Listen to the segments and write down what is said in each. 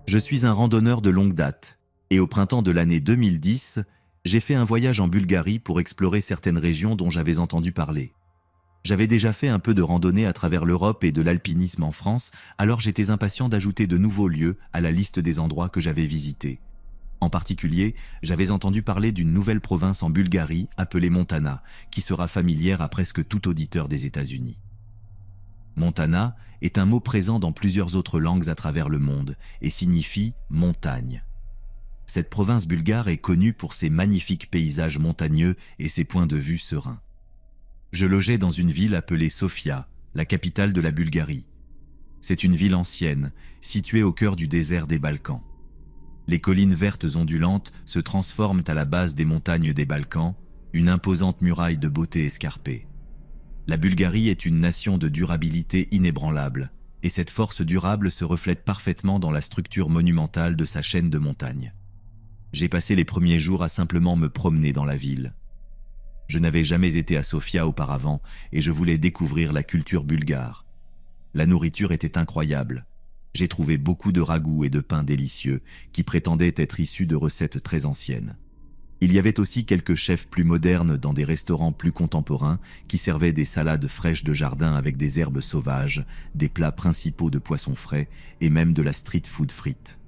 Je suis un randonneur de longue date, et au printemps de l'année 2010, j'ai fait un voyage en Bulgarie pour explorer certaines régions dont j'avais entendu parler. J'avais déjà fait un peu de randonnée à travers l'Europe et de l'alpinisme en France, alors j'étais impatient d'ajouter de nouveaux lieux à la liste des endroits que j'avais visités. En particulier, j'avais entendu parler d'une nouvelle province en Bulgarie appelée Montana, qui sera familière à presque tout auditeur des États-Unis. Montana est un mot présent dans plusieurs autres langues à travers le monde et signifie « montagne ». Cette province bulgare est connue pour ses magnifiques paysages montagneux et ses points de vue sereins. Je logeais dans une ville appelée Sofia, la capitale de la Bulgarie. C'est une ville ancienne, située au cœur du désert des Balkans. Les collines vertes ondulantes se transforment à la base des montagnes des Balkans, une imposante muraille de beauté escarpée. La Bulgarie est une nation de durabilité inébranlable, et cette force durable se reflète parfaitement dans la structure monumentale de sa chaîne de montagnes. J'ai passé les premiers jours à simplement me promener dans la ville. Je n'avais jamais été à Sofia auparavant, et je voulais découvrir la culture bulgare. La nourriture était incroyable. J'ai trouvé beaucoup de ragoûts et de pains délicieux qui prétendaient être issus de recettes très anciennes. Il y avait aussi quelques chefs plus modernes dans des restaurants plus contemporains qui servaient des salades fraîches de jardin avec des herbes sauvages, des plats principaux de poissons frais et même de la street food frite.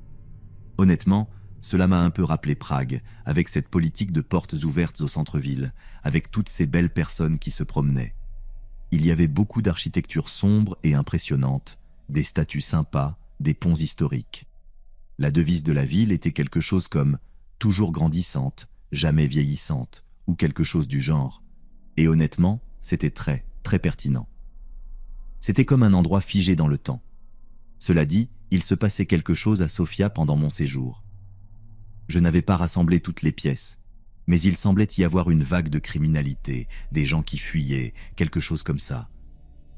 Honnêtement, cela m'a un peu rappelé Prague, avec cette politique de portes ouvertes au centre-ville, avec toutes ces belles personnes qui se promenaient. Il y avait beaucoup d'architecture sombre et impressionnante, des statues sympas, des ponts historiques. La devise de la ville était quelque chose comme « toujours grandissante, jamais vieillissante » ou quelque chose du genre. Et honnêtement, c'était très, très pertinent. C'était comme un endroit figé dans le temps. Cela dit, il se passait quelque chose à Sofia pendant mon séjour. Je n'avais pas rassemblé toutes les pièces, mais il semblait y avoir une vague de criminalité, des gens qui fuyaient, quelque chose comme ça.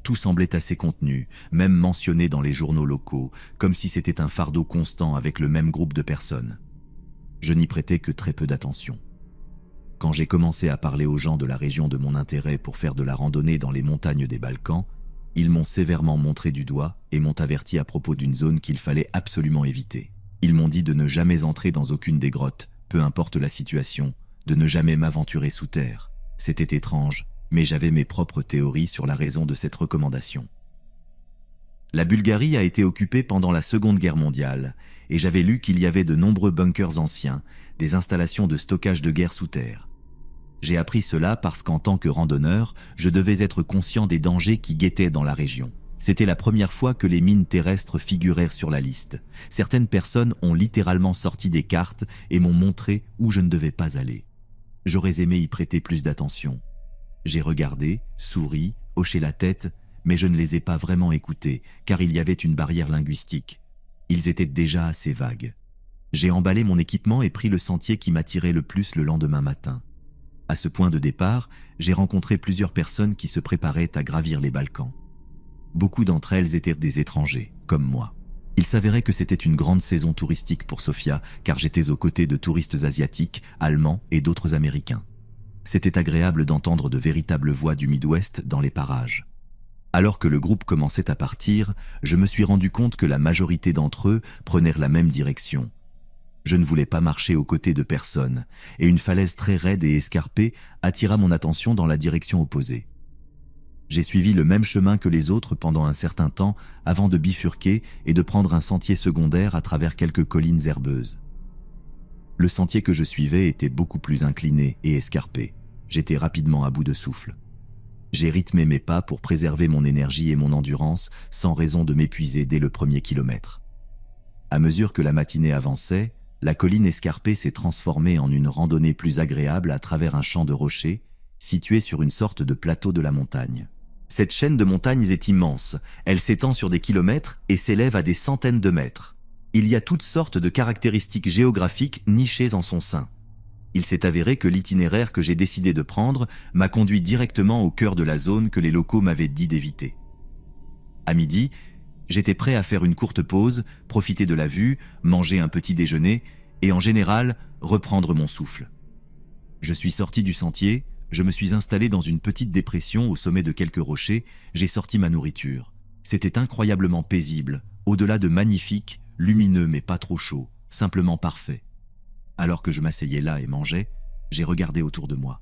Tout semblait assez contenu, même mentionné dans les journaux locaux, comme si c'était un fardeau constant avec le même groupe de personnes. Je n'y prêtais que très peu d'attention. Quand j'ai commencé à parler aux gens de la région de mon intérêt pour faire de la randonnée dans les montagnes des Balkans, ils m'ont sévèrement montré du doigt et m'ont averti à propos d'une zone qu'il fallait absolument éviter. Ils m'ont dit de ne jamais entrer dans aucune des grottes, peu importe la situation, de ne jamais m'aventurer sous terre. C'était étrange, mais j'avais mes propres théories sur la raison de cette recommandation. La Bulgarie a été occupée pendant la Seconde Guerre mondiale, et j'avais lu qu'il y avait de nombreux bunkers anciens, des installations de stockage de guerre sous terre. J'ai appris cela parce qu'en tant que randonneur, je devais être conscient des dangers qui guettaient dans la région. C'était la première fois que les mines terrestres figurèrent sur la liste. Certaines personnes ont littéralement sorti des cartes et m'ont montré où je ne devais pas aller. J'aurais aimé y prêter plus d'attention. J'ai regardé, souri, hoché la tête, mais je ne les ai pas vraiment écoutés, car il y avait une barrière linguistique. Ils étaient déjà assez vagues. J'ai emballé mon équipement et pris le sentier qui m'attirait le plus le lendemain matin. À ce point de départ, j'ai rencontré plusieurs personnes qui se préparaient à gravir les Balkans. Beaucoup d'entre elles étaient des étrangers, comme moi. Il s'avérait que c'était une grande saison touristique pour Sofia, car j'étais aux côtés de touristes asiatiques, allemands et d'autres Américains. C'était agréable d'entendre de véritables voix du Midwest dans les parages. Alors que le groupe commençait à partir, je me suis rendu compte que la majorité d'entre eux prenaient la même direction. Je ne voulais pas marcher aux côtés de personne, et une falaise très raide et escarpée attira mon attention dans la direction opposée. J'ai suivi le même chemin que les autres pendant un certain temps avant de bifurquer et de prendre un sentier secondaire à travers quelques collines herbeuses. Le sentier que je suivais était beaucoup plus incliné et escarpé. J'étais rapidement à bout de souffle. J'ai rythmé mes pas pour préserver mon énergie et mon endurance sans raison de m'épuiser dès le premier kilomètre. À mesure que la matinée avançait, la colline escarpée s'est transformée en une randonnée plus agréable à travers un champ de rochers situé sur une sorte de plateau de la montagne. Cette chaîne de montagnes est immense, elle s'étend sur des kilomètres et s'élève à des centaines de mètres. Il y a toutes sortes de caractéristiques géographiques nichées en son sein. Il s'est avéré que l'itinéraire que j'ai décidé de prendre m'a conduit directement au cœur de la zone que les locaux m'avaient dit d'éviter. À midi, j'étais prêt à faire une courte pause, profiter de la vue, manger un petit déjeuner et en général, reprendre mon souffle. Je suis sorti du sentier, je me suis installé dans une petite dépression au sommet de quelques rochers, j'ai sorti ma nourriture. C'était incroyablement paisible, au-delà de magnifique, lumineux mais pas trop chaud, simplement parfait. Alors que je m'asseyais là et mangeais, j'ai regardé autour de moi.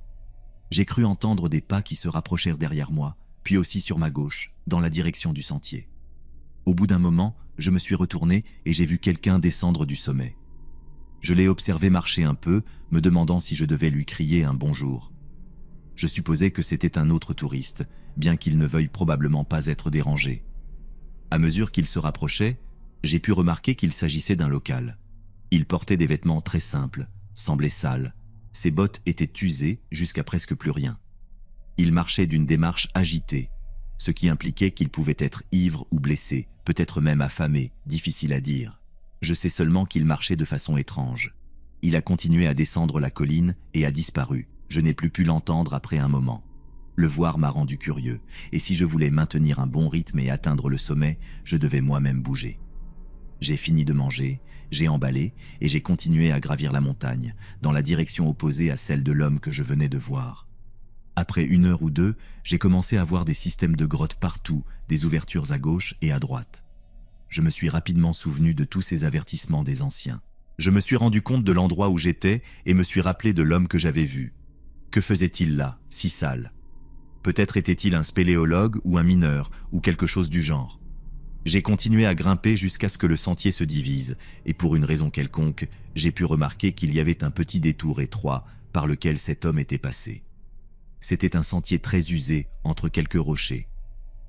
J'ai cru entendre des pas qui se rapprochèrent derrière moi, puis aussi sur ma gauche, dans la direction du sentier. Au bout d'un moment, je me suis retourné et j'ai vu quelqu'un descendre du sommet. Je l'ai observé marcher un peu, me demandant si je devais lui crier un bonjour. Je supposais que c'était un autre touriste, bien qu'il ne veuille probablement pas être dérangé. À mesure qu'il se rapprochait, j'ai pu remarquer qu'il s'agissait d'un local. Il portait des vêtements très simples, semblait sale. Ses bottes étaient usées jusqu'à presque plus rien. Il marchait d'une démarche agitée, ce qui impliquait qu'il pouvait être ivre ou blessé, peut-être même affamé, difficile à dire. Je sais seulement qu'il marchait de façon étrange. Il a continué à descendre la colline et a disparu. Je n'ai plus pu l'entendre après un moment. Le voir m'a rendu curieux, et si je voulais maintenir un bon rythme et atteindre le sommet, je devais moi-même bouger. J'ai fini de manger, j'ai emballé et j'ai continué à gravir la montagne, dans la direction opposée à celle de l'homme que je venais de voir. Après 1 heure ou 2, j'ai commencé à voir des systèmes de grottes partout, des ouvertures à gauche et à droite. Je me suis rapidement souvenu de tous ces avertissements des anciens. Je me suis rendu compte de l'endroit où j'étais et me suis rappelé de l'homme que j'avais vu. Que faisait-il là, si sale ? Peut-être était-il un spéléologue ou un mineur, ou quelque chose du genre. J'ai continué à grimper jusqu'à ce que le sentier se divise, et pour une raison quelconque, j'ai pu remarquer qu'il y avait un petit détour étroit par lequel cet homme était passé. C'était un sentier très usé, entre quelques rochers.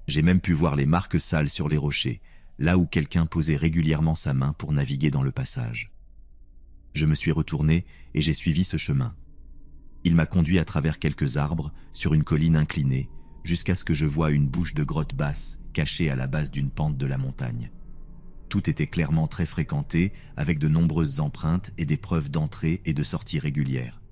J'ai même pu voir les marques sales sur les rochers, là où quelqu'un posait régulièrement sa main pour naviguer dans le passage. Je me suis retourné et j'ai suivi ce chemin. Il m'a conduit à travers quelques arbres, sur une colline inclinée, jusqu'à ce que je voie une bouche de grotte basse, cachée à la base d'une pente de la montagne. Tout était clairement très fréquenté, avec de nombreuses empreintes et des preuves d'entrée et de sortie régulières.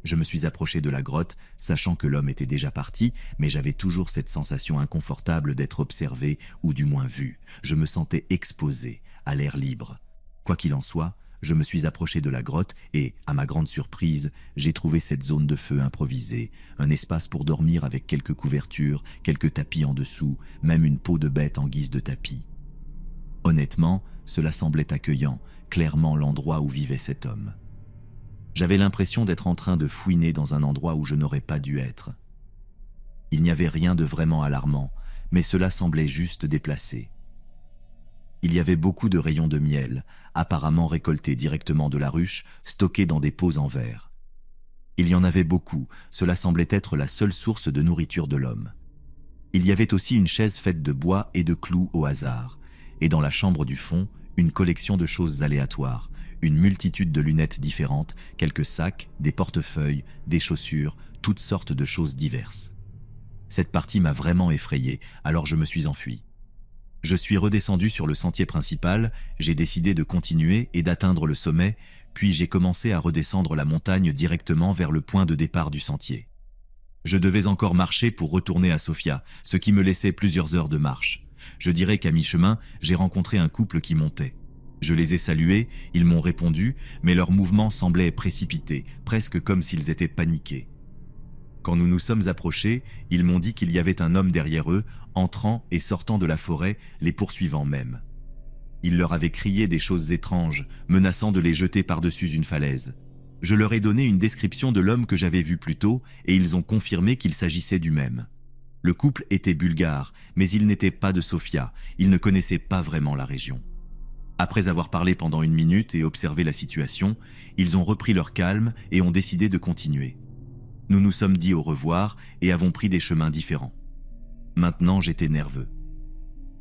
Je me suis approché de la grotte, sachant que l'homme était déjà parti, mais j'avais toujours cette sensation inconfortable d'être observé, ou du moins vu. Je me sentais exposé, à l'air libre. Quoi qu'il en soit, je me suis approché de la grotte et, à ma grande surprise, j'ai trouvé cette zone de feu improvisée, un espace pour dormir avec quelques couvertures, quelques tapis en dessous, même une peau de bête en guise de tapis. Honnêtement, cela semblait accueillant, clairement l'endroit où vivait cet homme. J'avais l'impression d'être en train de fouiner dans un endroit où je n'aurais pas dû être. Il n'y avait rien de vraiment alarmant, mais cela semblait juste déplacé. Il y avait beaucoup de rayons de miel, apparemment récoltés directement de la ruche, stockés dans des pots en verre. Il y en avait beaucoup, cela semblait être la seule source de nourriture de l'homme. Il y avait aussi une chaise faite de bois et de clous au hasard, et dans la chambre du fond, une collection de choses aléatoires, une multitude de lunettes différentes, quelques sacs, des portefeuilles, des chaussures, toutes sortes de choses diverses. Cette partie m'a vraiment effrayé, alors je me suis enfui. Je suis redescendu sur le sentier principal, j'ai décidé de continuer et d'atteindre le sommet, puis j'ai commencé à redescendre la montagne directement vers le point de départ du sentier. Je devais encore marcher pour retourner à Sofia, ce qui me laissait plusieurs heures de marche. Je dirais qu'à mi-chemin, j'ai rencontré un couple qui montait. Je les ai salués, ils m'ont répondu, mais leurs mouvements semblaient précipités, presque comme s'ils étaient paniqués. Quand nous nous sommes approchés, ils m'ont dit qu'il y avait un homme derrière eux, entrant et sortant de la forêt, les poursuivant même. Il leur avait crié des choses étranges, menaçant de les jeter par-dessus une falaise. Je leur ai donné une description de l'homme que j'avais vu plus tôt, et ils ont confirmé qu'il s'agissait du même. Le couple était bulgare, mais il n'était pas de Sofia, ils ne connaissaient pas vraiment la région. Après avoir parlé pendant 1 minute et observé la situation, ils ont repris leur calme et ont décidé de continuer. Nous nous sommes dit au revoir et avons pris des chemins différents. Maintenant, j'étais nerveux.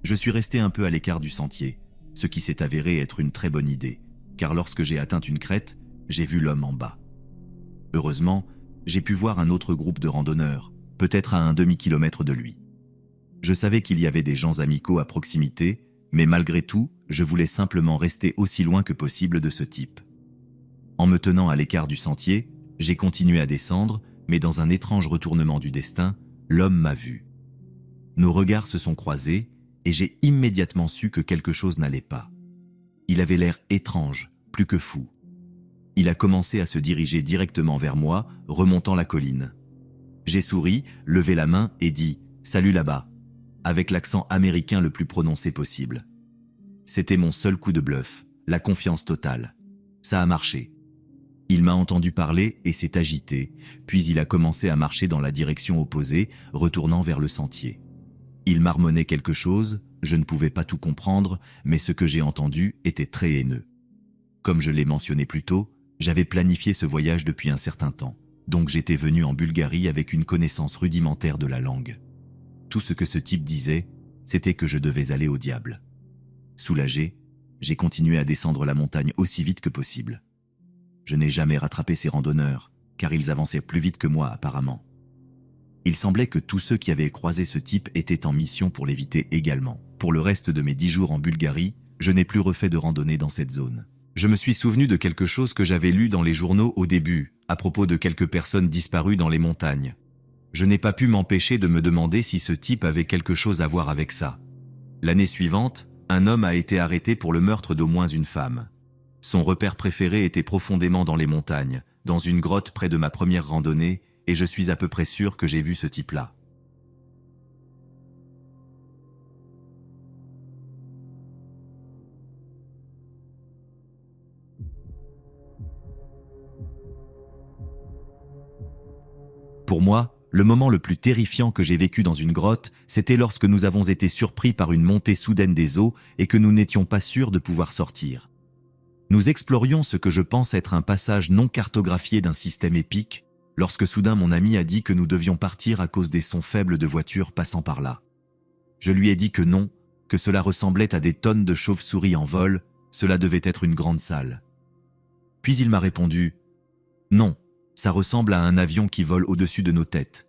Je suis resté un peu à l'écart du sentier, ce qui s'est avéré être une très bonne idée, car lorsque j'ai atteint une crête, j'ai vu l'homme en bas. Heureusement, j'ai pu voir un autre groupe de randonneurs, peut-être à un demi-kilomètre de lui. Je savais qu'il y avait des gens amicaux à proximité, mais malgré tout, je voulais simplement rester aussi loin que possible de ce type. En me tenant à l'écart du sentier, j'ai continué à descendre, mais dans un étrange retournement du destin, l'homme m'a vu. Nos regards se sont croisés, et j'ai immédiatement su que quelque chose n'allait pas. Il avait l'air étrange, plus que fou. Il a commencé à se diriger directement vers moi, remontant la colline. J'ai souri, levé la main et dit « Salut là-bas », avec l'accent américain le plus prononcé possible. C'était mon seul coup de bluff, la confiance totale. Ça a marché. Il m'a entendu parler et s'est agité, puis il a commencé à marcher dans la direction opposée, retournant vers le sentier. Il marmonnait quelque chose, je ne pouvais pas tout comprendre, mais ce que j'ai entendu était très haineux. Comme je l'ai mentionné plus tôt, j'avais planifié ce voyage depuis un certain temps, donc j'étais venu en Bulgarie avec une connaissance rudimentaire de la langue. Tout ce que ce type disait, c'était que je devais aller au diable. Soulagé, j'ai continué à descendre la montagne aussi vite que possible. Je n'ai jamais rattrapé ces randonneurs, car ils avançaient plus vite que moi apparemment. Il semblait que tous ceux qui avaient croisé ce type étaient en mission pour l'éviter également. Pour le reste de mes 10 jours en Bulgarie, je n'ai plus refait de randonnée dans cette zone. Je me suis souvenu de quelque chose que j'avais lu dans les journaux au début, à propos de quelques personnes disparues dans les montagnes. Je n'ai pas pu m'empêcher de me demander si ce type avait quelque chose à voir avec ça. L'année suivante, un homme a été arrêté pour le meurtre d'au moins une femme. Son repère préféré était profondément dans les montagnes, dans une grotte près de ma première randonnée, et je suis à peu près sûr que j'ai vu ce type-là. Pour moi, le moment le plus terrifiant que j'ai vécu dans une grotte, c'était lorsque nous avons été surpris par une montée soudaine des eaux et que nous n'étions pas sûrs de pouvoir sortir. Nous explorions ce que je pense être un passage non cartographié d'un système épique, lorsque soudain mon ami a dit que nous devions partir à cause des sons faibles de voitures passant par là. Je lui ai dit que non, que cela ressemblait à des tonnes de chauves-souris en vol, cela devait être une grande salle. Puis il m'a répondu « Non, ça ressemble à un avion qui vole au-dessus de nos têtes. »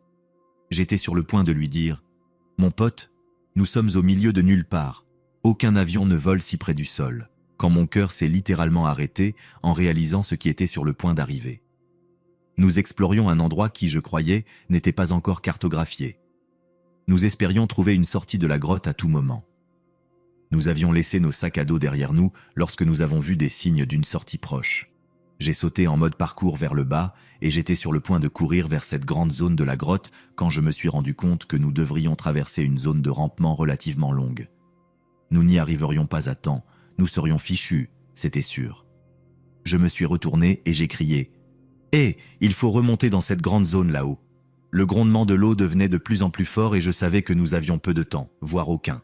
J'étais sur le point de lui dire « Mon pote, nous sommes au milieu de nulle part. Aucun avion ne vole si près du sol. » Quand mon cœur s'est littéralement arrêté en réalisant ce qui était sur le point d'arriver. Nous explorions un endroit qui, je croyais, n'était pas encore cartographié. Nous espérions trouver une sortie de la grotte à tout moment. Nous avions laissé nos sacs à dos derrière nous lorsque nous avons vu des signes d'une sortie proche. J'ai sauté en mode parcours vers le bas et j'étais sur le point de courir vers cette grande zone de la grotte quand je me suis rendu compte que nous devrions traverser une zone de rampement relativement longue. Nous n'y arriverions pas à temps, nous serions fichus, c'était sûr. Je me suis retourné et j'ai crié « Hé, il faut remonter dans cette grande zone là-haut !» Le grondement de l'eau devenait de plus en plus fort et je savais que nous avions peu de temps, voire aucun.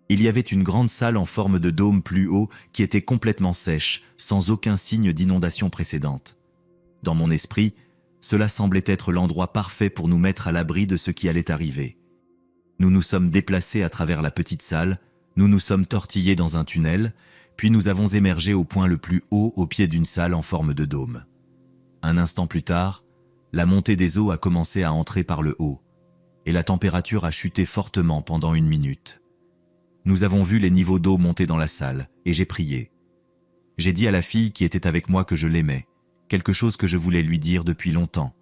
Il y avait une grande salle en forme de dôme plus haut qui était complètement sèche, sans aucun signe d'inondation précédente. Dans mon esprit, cela semblait être l'endroit parfait pour nous mettre à l'abri de ce qui allait arriver. Nous nous sommes déplacés à travers la petite salle, nous nous sommes tortillés dans un tunnel, puis nous avons émergé au point le plus haut au pied d'une salle en forme de dôme. Un instant plus tard, la montée des eaux a commencé à entrer par le haut, et la température a chuté fortement pendant 1 minute. Nous avons vu les niveaux d'eau monter dans la salle, et j'ai prié. J'ai dit à la fille qui était avec moi que je l'aimais, quelque chose que je voulais lui dire depuis longtemps.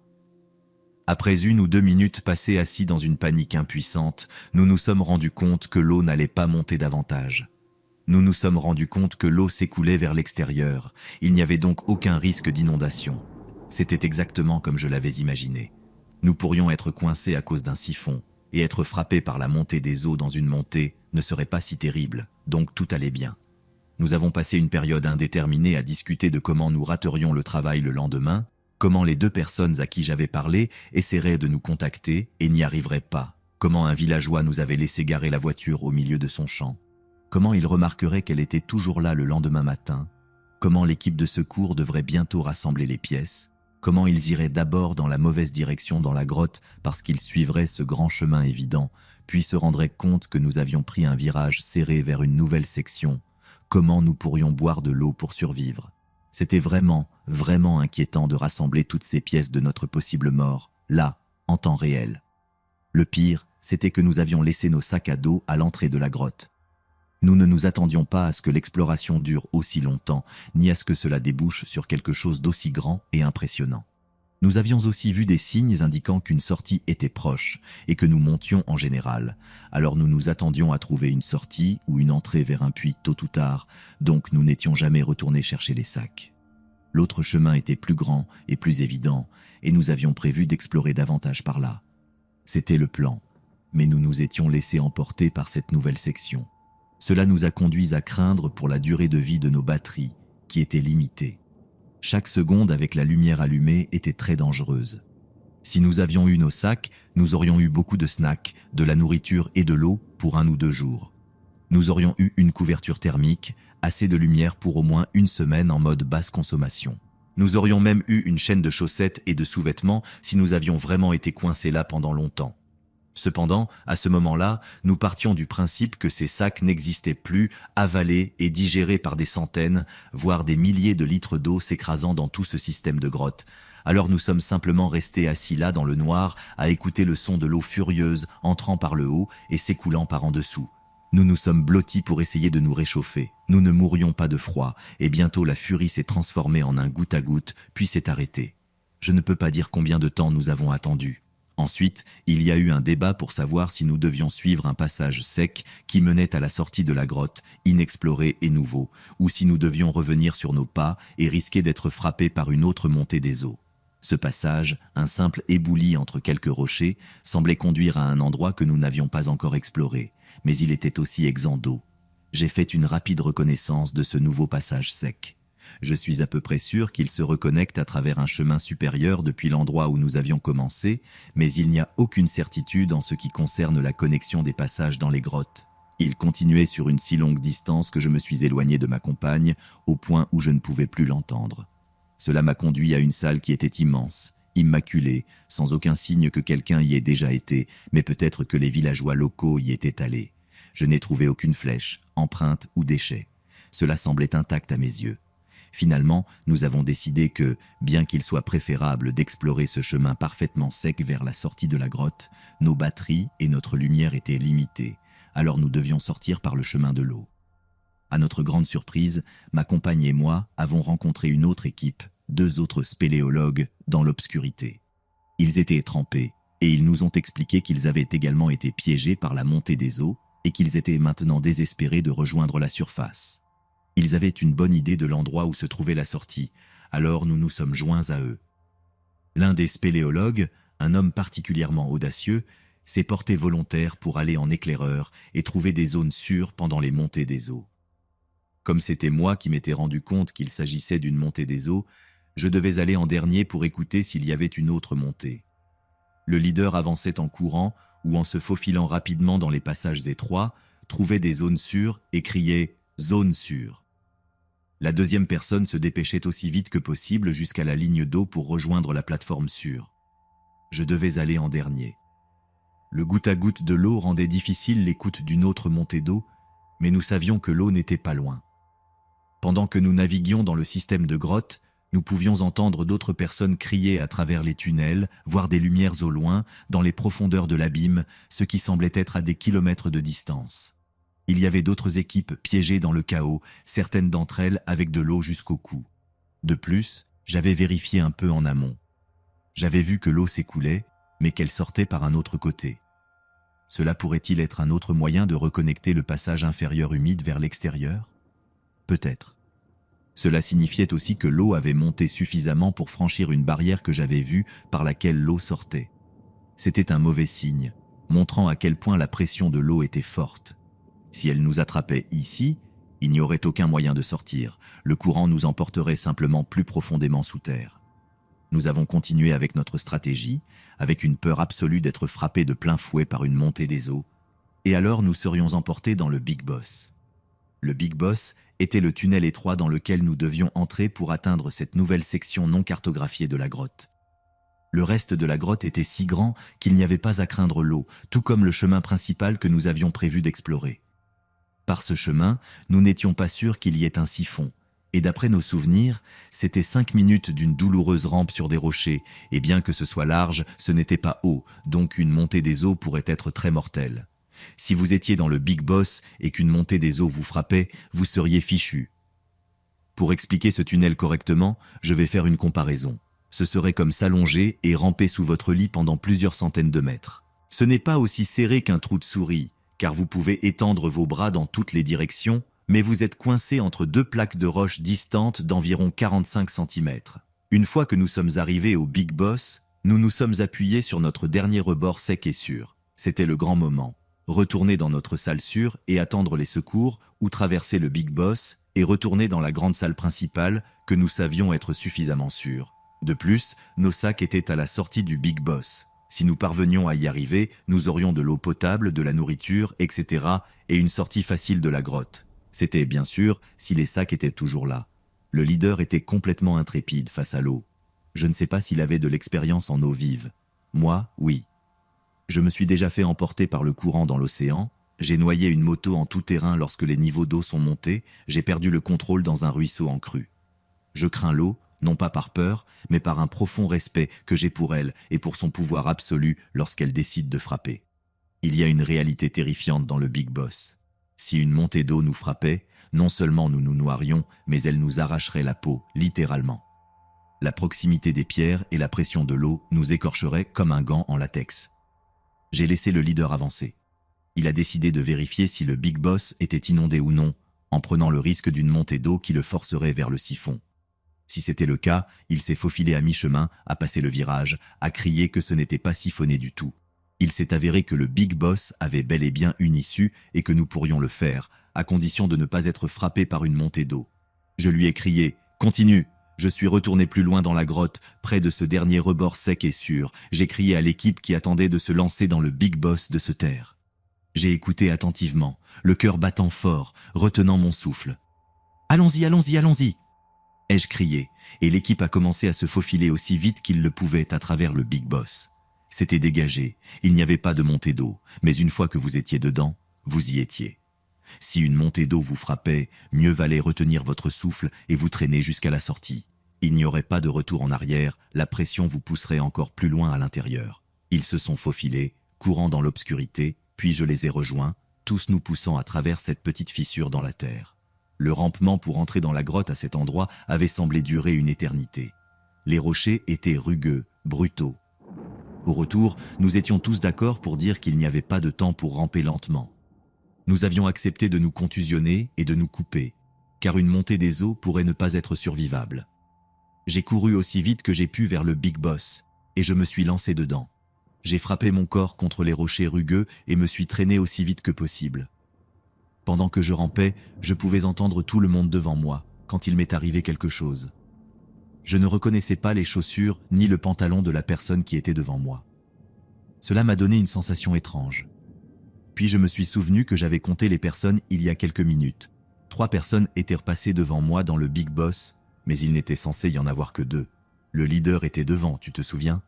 Après 1 ou 2 minutes passées assis dans une panique impuissante, nous nous sommes rendus compte que l'eau n'allait pas monter davantage. Nous nous sommes rendus compte que l'eau s'écoulait vers l'extérieur. Il n'y avait donc aucun risque d'inondation. C'était exactement comme je l'avais imaginé. Nous pourrions être coincés à cause d'un siphon, et être frappés par la montée des eaux dans une montée ne serait pas si terrible, donc tout allait bien. Nous avons passé une période indéterminée à discuter de comment nous raterions le travail le lendemain, comment les 2 personnes à qui j'avais parlé essaieraient de nous contacter et n'y arriveraient pas, comment un villageois nous avait laissé garer la voiture au milieu de son champ, comment il remarquerait qu'elle était toujours là le lendemain matin, comment l'équipe de secours devrait bientôt rassembler les pièces, comment ils iraient d'abord dans la mauvaise direction dans la grotte parce qu'ils suivraient ce grand chemin évident, puis se rendraient compte que nous avions pris un virage serré vers une nouvelle section, comment nous pourrions boire de l'eau pour survivre. C'était vraiment, vraiment inquiétant de rassembler toutes ces pièces de notre possible mort, là, en temps réel. Le pire, c'était que nous avions laissé nos sacs à dos à l'entrée de la grotte. Nous ne nous attendions pas à ce que l'exploration dure aussi longtemps, ni à ce que cela débouche sur quelque chose d'aussi grand et impressionnant. Nous avions aussi vu des signes indiquant qu'une sortie était proche et que nous montions en général. Alors nous nous attendions à trouver une sortie ou une entrée vers un puits tôt ou tard, donc nous n'étions jamais retournés chercher les sacs. L'autre chemin était plus grand et plus évident, et nous avions prévu d'explorer davantage par là. C'était le plan, mais nous nous étions laissés emporter par cette nouvelle section. Cela nous a conduits à craindre pour la durée de vie de nos batteries, qui était limitée. Chaque seconde avec la lumière allumée était très dangereuse. Si nous avions eu nos sacs, nous aurions eu beaucoup de snacks, de la nourriture et de l'eau pour 1 ou 2 jours. Nous aurions eu une couverture thermique, assez de lumière pour au moins 1 semaine en mode basse consommation. Nous aurions même eu une chaîne de chaussettes et de sous-vêtements si nous avions vraiment été coincés là pendant longtemps. Cependant, à ce moment-là, nous partions du principe que ces sacs n'existaient plus, avalés et digérés par des centaines, voire des milliers de litres d'eau s'écrasant dans tout ce système de grottes. Alors nous sommes simplement restés assis là dans le noir, à écouter le son de l'eau furieuse entrant par le haut et s'écoulant par en dessous. Nous nous sommes blottis pour essayer de nous réchauffer. Nous ne mourions pas de froid, et bientôt la furie s'est transformée en un goutte à goutte, puis s'est arrêtée. Je ne peux pas dire combien de temps nous avons attendu. Ensuite, il y a eu un débat pour savoir si nous devions suivre un passage sec qui menait à la sortie de la grotte, inexploré et nouveau, ou si nous devions revenir sur nos pas et risquer d'être frappés par une autre montée des eaux. Ce passage, un simple éboulis entre quelques rochers, semblait conduire à un endroit que nous n'avions pas encore exploré, mais il était aussi exempt d'eau. J'ai fait une rapide reconnaissance de ce nouveau passage sec. Je suis à peu près sûr qu'il se reconnecte à travers un chemin supérieur depuis l'endroit où nous avions commencé, mais il n'y a aucune certitude en ce qui concerne la connexion des passages dans les grottes. Il continuait sur une si longue distance que je me suis éloigné de ma compagne, au point où je ne pouvais plus l'entendre. Cela m'a conduit à une salle qui était immense, immaculée, sans aucun signe que quelqu'un y ait déjà été, mais peut-être que les villageois locaux y étaient allés. Je n'ai trouvé aucune flèche, empreinte ou déchet. Cela semblait intact à mes yeux. Finalement, nous avons décidé que, bien qu'il soit préférable d'explorer ce chemin parfaitement sec vers la sortie de la grotte, nos batteries et notre lumière étaient limitées, alors nous devions sortir par le chemin de l'eau. À notre grande surprise, ma compagne et moi avons rencontré une autre équipe, 2 autres spéléologues, dans l'obscurité. Ils étaient trempés, et ils nous ont expliqué qu'ils avaient également été piégés par la montée des eaux et qu'ils étaient maintenant désespérés de rejoindre la surface. Ils avaient une bonne idée de l'endroit où se trouvait la sortie, alors nous nous sommes joints à eux. L'un des spéléologues, un homme particulièrement audacieux, s'est porté volontaire pour aller en éclaireur et trouver des zones sûres pendant les montées des eaux. Comme c'était moi qui m'étais rendu compte qu'il s'agissait d'une montée des eaux, je devais aller en dernier pour écouter s'il y avait une autre montée. Le leader avançait en courant ou en se faufilant rapidement dans les passages étroits, trouvait des zones sûres et criait « zone sûre ». La deuxième personne se dépêchait aussi vite que possible jusqu'à la ligne d'eau pour rejoindre la plateforme sûre. Je devais aller en dernier. Le goutte à goutte de l'eau rendait difficile l'écoute d'une autre montée d'eau, mais nous savions que l'eau n'était pas loin. Pendant que nous naviguions dans le système de grottes, nous pouvions entendre d'autres personnes crier à travers les tunnels, voir des lumières au loin, dans les profondeurs de l'abîme, ce qui semblait être à des kilomètres de distance. Il y avait d'autres équipes piégées dans le chaos, certaines d'entre elles avec de l'eau jusqu'au cou. De plus, j'avais vérifié un peu en amont. J'avais vu que l'eau s'écoulait, mais qu'elle sortait par un autre côté. Cela pourrait-il être un autre moyen de reconnecter le passage inférieur humide vers l'extérieur ? Peut-être. Cela signifiait aussi que l'eau avait monté suffisamment pour franchir une barrière que j'avais vue par laquelle l'eau sortait. C'était un mauvais signe, montrant à quel point la pression de l'eau était forte. Si elle nous attrapait ici, il n'y aurait aucun moyen de sortir. Le courant nous emporterait simplement plus profondément sous terre. Nous avons continué avec notre stratégie, avec une peur absolue d'être frappés de plein fouet par une montée des eaux, et alors nous serions emportés dans le Big Boss. Le Big Boss était le tunnel étroit dans lequel nous devions entrer pour atteindre cette nouvelle section non cartographiée de la grotte. Le reste de la grotte était si grand qu'il n'y avait pas à craindre l'eau, tout comme le chemin principal que nous avions prévu d'explorer. Par ce chemin, nous n'étions pas sûrs qu'il y ait un siphon, et d'après nos souvenirs, c'était 5 minutes d'une douloureuse rampe sur des rochers, et bien que ce soit large, ce n'était pas haut, donc une montée des eaux pourrait être très mortelle. Si vous étiez dans le Big Boss et qu'une montée des eaux vous frappait, vous seriez fichu. Pour expliquer ce tunnel correctement, je vais faire une comparaison. Ce serait comme s'allonger et ramper sous votre lit pendant plusieurs centaines de mètres. Ce n'est pas aussi serré qu'un trou de souris, car vous pouvez étendre vos bras dans toutes les directions, mais vous êtes coincé entre 2 plaques de roche distantes d'environ 45 cm. Une fois que nous sommes arrivés au Big Boss, nous nous sommes appuyés sur notre dernier rebord sec et sûr. C'était le grand moment. retourner dans notre salle sûre et attendre les secours ou traverser le Big Boss et retourner dans la grande salle principale que nous savions être suffisamment sûrs. De plus, nos sacs étaient à la sortie du Big Boss. Si nous parvenions à y arriver, nous aurions de l'eau potable, de la nourriture, etc. et une sortie facile de la grotte. C'était bien sûr si les sacs étaient toujours là. Le leader était complètement intrépide face à l'eau. Je ne sais pas s'il avait de l'expérience en eau vive. Moi, oui. Je me suis déjà fait emporter par le courant dans l'océan, j'ai noyé une moto en tout terrain lorsque les niveaux d'eau sont montés, j'ai perdu le contrôle dans un ruisseau en crue. Je crains l'eau, non pas par peur, mais par un profond respect que j'ai pour elle et pour son pouvoir absolu lorsqu'elle décide de frapper. Il y a une réalité terrifiante dans le Big Boss. Si une montée d'eau nous frappait, non seulement nous nous noierions, mais elle nous arracherait la peau, littéralement. La proximité des pierres et la pression de l'eau nous écorcheraient comme un gant en latex. J'ai laissé le leader avancer. Il a décidé de vérifier si le Big Boss était inondé ou non, en prenant le risque d'une montée d'eau qui le forcerait vers le siphon. Si c'était le cas, il s'est faufilé à mi-chemin, a passé le virage, a crié que ce n'était pas siphonné du tout. Il s'est avéré que le Big Boss avait bel et bien une issue et que nous pourrions le faire, à condition de ne pas être frappé par une montée d'eau. Je lui ai crié « Continue !» Je suis retourné plus loin dans la grotte, près de ce dernier rebord sec et sûr. J'ai crié à l'équipe qui attendait de se lancer dans le Big Boss de se taire. J'ai écouté attentivement, le cœur battant fort, retenant mon souffle. « Allons-y, allons-y, allons-y !» ai-je crié, et l'équipe a commencé à se faufiler aussi vite qu'il le pouvait à travers le Big Boss. C'était dégagé, il n'y avait pas de montée d'eau, mais une fois que vous étiez dedans, vous y étiez. Si une montée d'eau vous frappait, mieux valait retenir votre souffle et vous traîner jusqu'à la sortie. Il n'y aurait pas de retour en arrière, la pression vous pousserait encore plus loin à l'intérieur. Ils se sont faufilés, courant dans l'obscurité, puis je les ai rejoints, tous nous poussant à travers cette petite fissure dans la terre. Le rampement pour entrer dans la grotte à cet endroit avait semblé durer une éternité. Les rochers étaient rugueux, brutaux. Au retour, nous étions tous d'accord pour dire qu'il n'y avait pas de temps pour ramper lentement. Nous avions accepté de nous contusionner et de nous couper, car une montée des eaux pourrait ne pas être survivable. J'ai couru aussi vite que j'ai pu vers le Big Boss, et je me suis lancé dedans. J'ai frappé mon corps contre les rochers rugueux et me suis traîné aussi vite que possible. Pendant que je rampais, je pouvais entendre tout le monde devant moi, quand il m'est arrivé quelque chose. Je ne reconnaissais pas les chaussures ni le pantalon de la personne qui était devant moi. Cela m'a donné une sensation étrange. Puis je me suis souvenu que j'avais compté les personnes il y a quelques minutes. 3 personnes étaient repassées devant moi dans le Big Boss, mais il n'était censé y en avoir que 2. Le leader était devant, tu te souviens?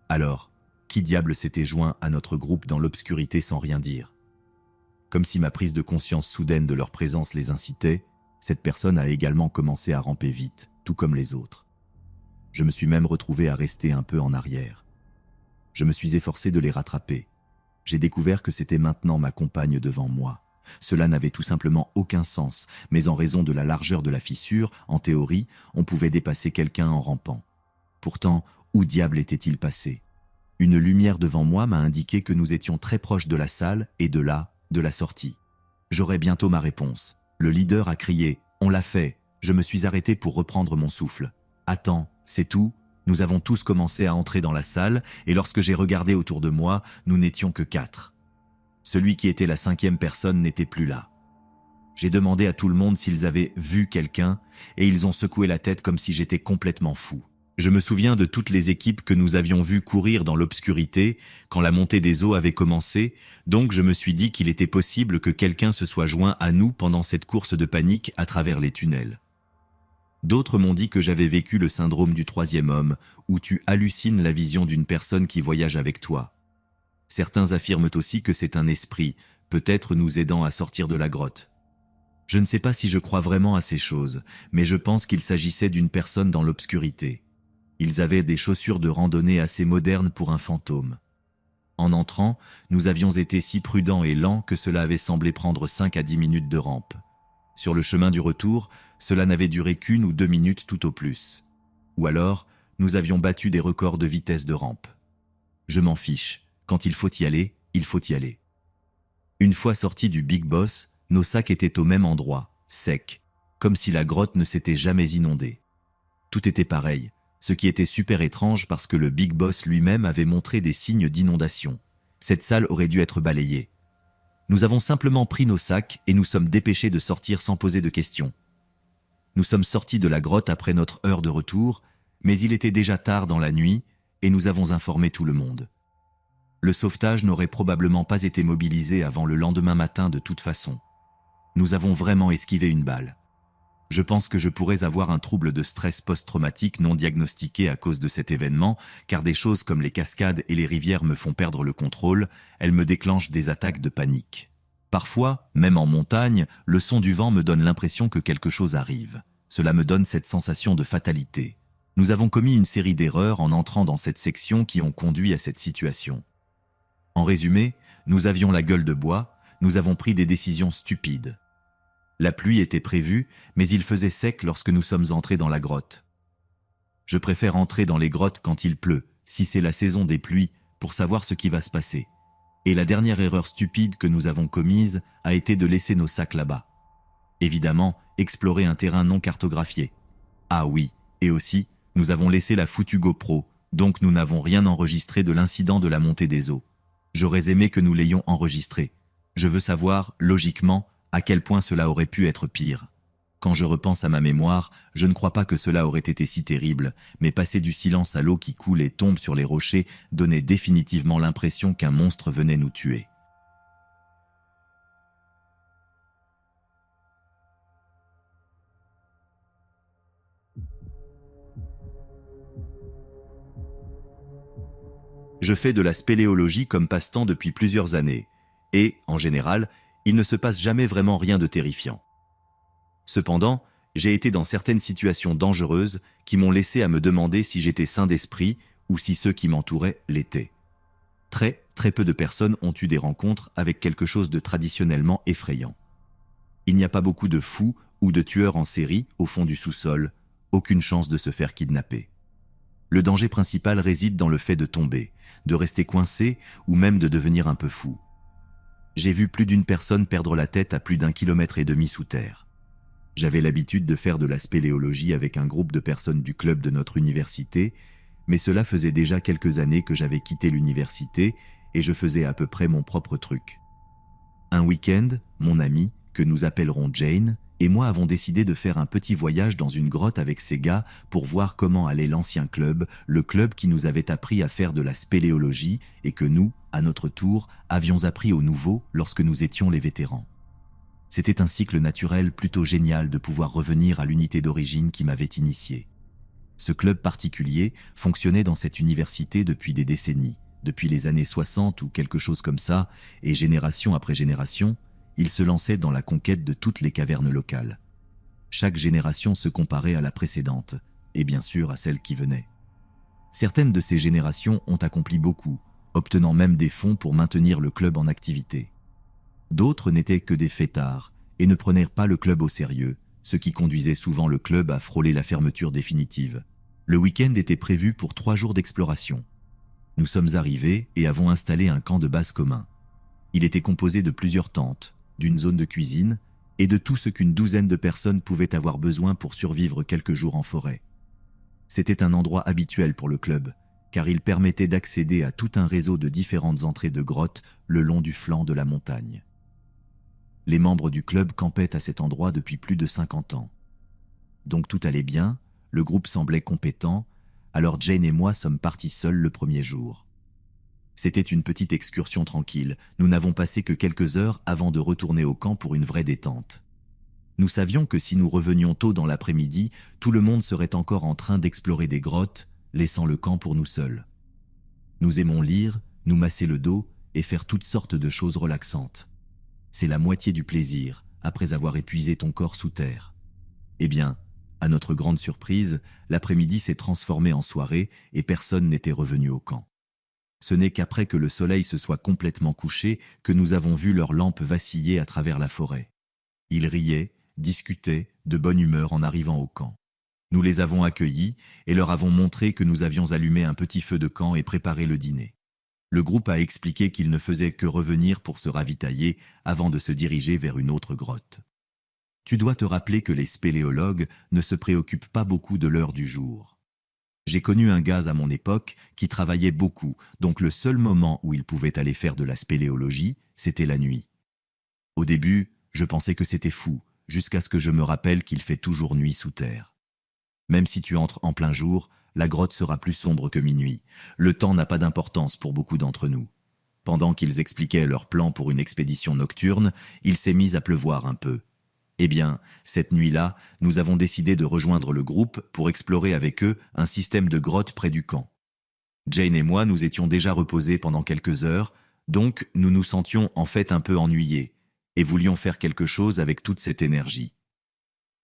Alors, qui diable s'était joint à notre groupe dans l'obscurité sans rien dire? Comme si ma prise de conscience soudaine de leur présence les incitait, cette personne a également commencé à ramper vite, tout comme les autres. Je me suis même retrouvé à rester un peu en arrière. Je me suis efforcé de les rattraper. J'ai découvert que c'était maintenant ma compagne devant moi. Cela n'avait tout simplement aucun sens, mais en raison de la largeur de la fissure, en théorie, on pouvait dépasser quelqu'un en rampant. Pourtant, où diable était-il passé? Une lumière devant moi m'a indiqué que nous étions très proches de la salle et de la sortie. J'aurai bientôt ma réponse. Le leader a crié « On l'a fait !» Je me suis arrêté pour reprendre mon souffle. « Attends, c'est tout ?» Nous avons tous commencé à entrer dans la salle et lorsque j'ai regardé autour de moi, nous n'étions que 4. Celui qui était la 5e personne n'était plus là. J'ai demandé à tout le monde s'ils avaient vu quelqu'un et ils ont secoué la tête comme si j'étais complètement fou. Je me souviens de toutes les équipes que nous avions vues courir dans l'obscurité quand la montée des eaux avait commencé, donc je me suis dit qu'il était possible que quelqu'un se soit joint à nous pendant cette course de panique à travers les tunnels. D'autres m'ont dit que j'avais vécu le syndrome du 3e homme, où tu hallucines la vision d'une personne qui voyage avec toi. Certains affirment aussi que c'est un esprit, peut-être nous aidant à sortir de la grotte. Je ne sais pas si je crois vraiment à ces choses, mais je pense qu'il s'agissait d'une personne dans l'obscurité. Ils avaient des chaussures de randonnée assez modernes pour un fantôme. En entrant, nous avions été si prudents et lents que cela avait semblé prendre 5 à 10 minutes de rampe. Sur le chemin du retour, cela n'avait duré qu'1 ou 2 minutes tout au plus. Ou alors, nous avions battu des records de vitesse de rampe. Je m'en fiche. Quand il faut y aller, il faut y aller. Une fois sortis du Big Boss, nos sacs étaient au même endroit, secs, comme si la grotte ne s'était jamais inondée. Tout était pareil, ce qui était super étrange parce que le Big Boss lui-même avait montré des signes d'inondation. Cette salle aurait dû être balayée. Nous avons simplement pris nos sacs et nous sommes dépêchés de sortir sans poser de questions. Nous sommes sortis de la grotte après notre heure de retour, mais il était déjà tard dans la nuit et nous avons informé tout le monde. Le sauvetage n'aurait probablement pas été mobilisé avant le lendemain matin de toute façon. Nous avons vraiment esquivé une balle. Je pense que je pourrais avoir un trouble de stress post-traumatique non diagnostiqué à cause de cet événement, car des choses comme les cascades et les rivières me font perdre le contrôle, elles me déclenchent des attaques de panique. Parfois, même en montagne, le son du vent me donne l'impression que quelque chose arrive. Cela me donne cette sensation de fatalité. Nous avons commis une série d'erreurs en entrant dans cette section qui ont conduit à cette situation. En résumé, nous avions la gueule de bois, nous avons pris des décisions stupides. La pluie était prévue, mais il faisait sec lorsque nous sommes entrés dans la grotte. Je préfère entrer dans les grottes quand il pleut, si c'est la saison des pluies, pour savoir ce qui va se passer. Et la dernière erreur stupide que nous avons commise a été de laisser nos sacs là-bas. Évidemment, explorer un terrain non cartographié. Ah oui, et aussi, nous avons laissé la foutue GoPro, donc nous n'avons rien enregistré de l'incident de la montée des eaux. J'aurais aimé que nous l'ayons enregistré. Je veux savoir, logiquement, à quel point cela aurait pu être pire. Quand je repense à ma mémoire, je ne crois pas que cela aurait été si terrible, mais passer du silence à l'eau qui coule et tombe sur les rochers donnait définitivement l'impression qu'un monstre venait nous tuer. Je fais de la spéléologie comme passe-temps depuis plusieurs années, et, en général, il ne se passe jamais vraiment rien de terrifiant. Cependant, j'ai été dans certaines situations dangereuses qui m'ont laissé à me demander si j'étais sain d'esprit ou si ceux qui m'entouraient l'étaient. Très peu de personnes ont eu des rencontres avec quelque chose de traditionnellement effrayant. Il n'y a pas beaucoup de fous ou de tueurs en série au fond du sous-sol, aucune chance de se faire kidnapper. Le danger principal réside dans le fait de tomber, de rester coincé ou même de devenir un peu fou. J'ai vu plus d'une personne perdre la tête à plus d'1,5 km sous terre. J'avais l'habitude de faire de la spéléologie avec un groupe de personnes du club de notre université, mais cela faisait déjà quelques années que j'avais quitté l'université et je faisais à peu près mon propre truc. Un week-end, mon amie, que nous appellerons Jane, et moi avons décidé de faire un petit voyage dans une grotte avec ces gars pour voir comment allait l'ancien club, le club qui nous avait appris à faire de la spéléologie et que nous, à notre tour, avions appris aux nouveaux lorsque nous étions les vétérans. C'était un cycle naturel plutôt génial de pouvoir revenir à l'unité d'origine qui m'avait initié. Ce club particulier fonctionnait dans cette université depuis des décennies, depuis les années 60 ou quelque chose comme ça, et génération après génération, il se lançait dans la conquête de toutes les cavernes locales. Chaque génération se comparait à la précédente, et bien sûr à celle qui venait. Certaines de ces générations ont accompli beaucoup, obtenant même des fonds pour maintenir le club en activité. D'autres n'étaient que des fêtards, et ne prenaient pas le club au sérieux, ce qui conduisait souvent le club à frôler la fermeture définitive. Le week-end était prévu pour 3 jours d'exploration. Nous sommes arrivés et avons installé un camp de base commun. Il était composé de plusieurs tentes, d'une zone de cuisine et de tout ce qu'une douzaine de personnes pouvaient avoir besoin pour survivre quelques jours en forêt. C'était un endroit habituel pour le club, car il permettait d'accéder à tout un réseau de différentes entrées de grottes le long du flanc de la montagne. Les membres du club campaient à cet endroit depuis plus de 50 ans. Donc tout allait bien, le groupe semblait compétent, alors Jane et moi sommes partis seuls le premier jour. C'était une petite excursion tranquille, nous n'avons passé que quelques heures avant de retourner au camp pour une vraie détente. Nous savions que si nous revenions tôt dans l'après-midi, tout le monde serait encore en train d'explorer des grottes, laissant le camp pour nous seuls. Nous aimons lire, nous masser le dos et faire toutes sortes de choses relaxantes. C'est la moitié du plaisir, après avoir épuisé ton corps sous terre. Eh bien, à notre grande surprise, l'après-midi s'est transformé en soirée et personne n'était revenu au camp. Ce n'est qu'après que le soleil se soit complètement couché que nous avons vu leurs lampes vaciller à travers la forêt. Ils riaient, discutaient, de bonne humeur en arrivant au camp. Nous les avons accueillis et leur avons montré que nous avions allumé un petit feu de camp et préparé le dîner. Le groupe a expliqué qu'ils ne faisaient que revenir pour se ravitailler avant de se diriger vers une autre grotte. Tu dois te rappeler que les spéléologues ne se préoccupent pas beaucoup de l'heure du jour. J'ai connu un gars à mon époque qui travaillait beaucoup, donc le seul moment où il pouvait aller faire de la spéléologie, c'était la nuit. Au début, je pensais que c'était fou, jusqu'à ce que je me rappelle qu'il fait toujours nuit sous terre. Même si tu entres en plein jour, la grotte sera plus sombre que minuit. Le temps n'a pas d'importance pour beaucoup d'entre nous. Pendant qu'ils expliquaient leur plan pour une expédition nocturne, il s'est mis à pleuvoir un peu. Eh bien, cette nuit-là, nous avons décidé de rejoindre le groupe pour explorer avec eux un système de grottes près du camp. Jane et moi nous étions déjà reposés pendant quelques heures, donc nous nous sentions en fait un peu ennuyés et voulions faire quelque chose avec toute cette énergie.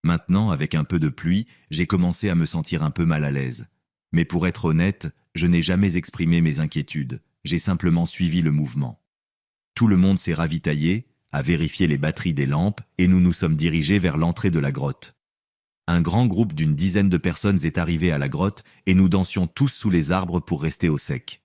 Maintenant, avec un peu de pluie, j'ai commencé à me sentir un peu mal à l'aise. Mais pour être honnête, je n'ai jamais exprimé mes inquiétudes, j'ai simplement suivi le mouvement. Tout le monde s'est ravitaillé, a vérifié les batteries des lampes et nous nous sommes dirigés vers l'entrée de la grotte. Un grand groupe d'une dizaine de personnes est arrivé à la grotte et nous dansions tous sous les arbres pour rester au sec.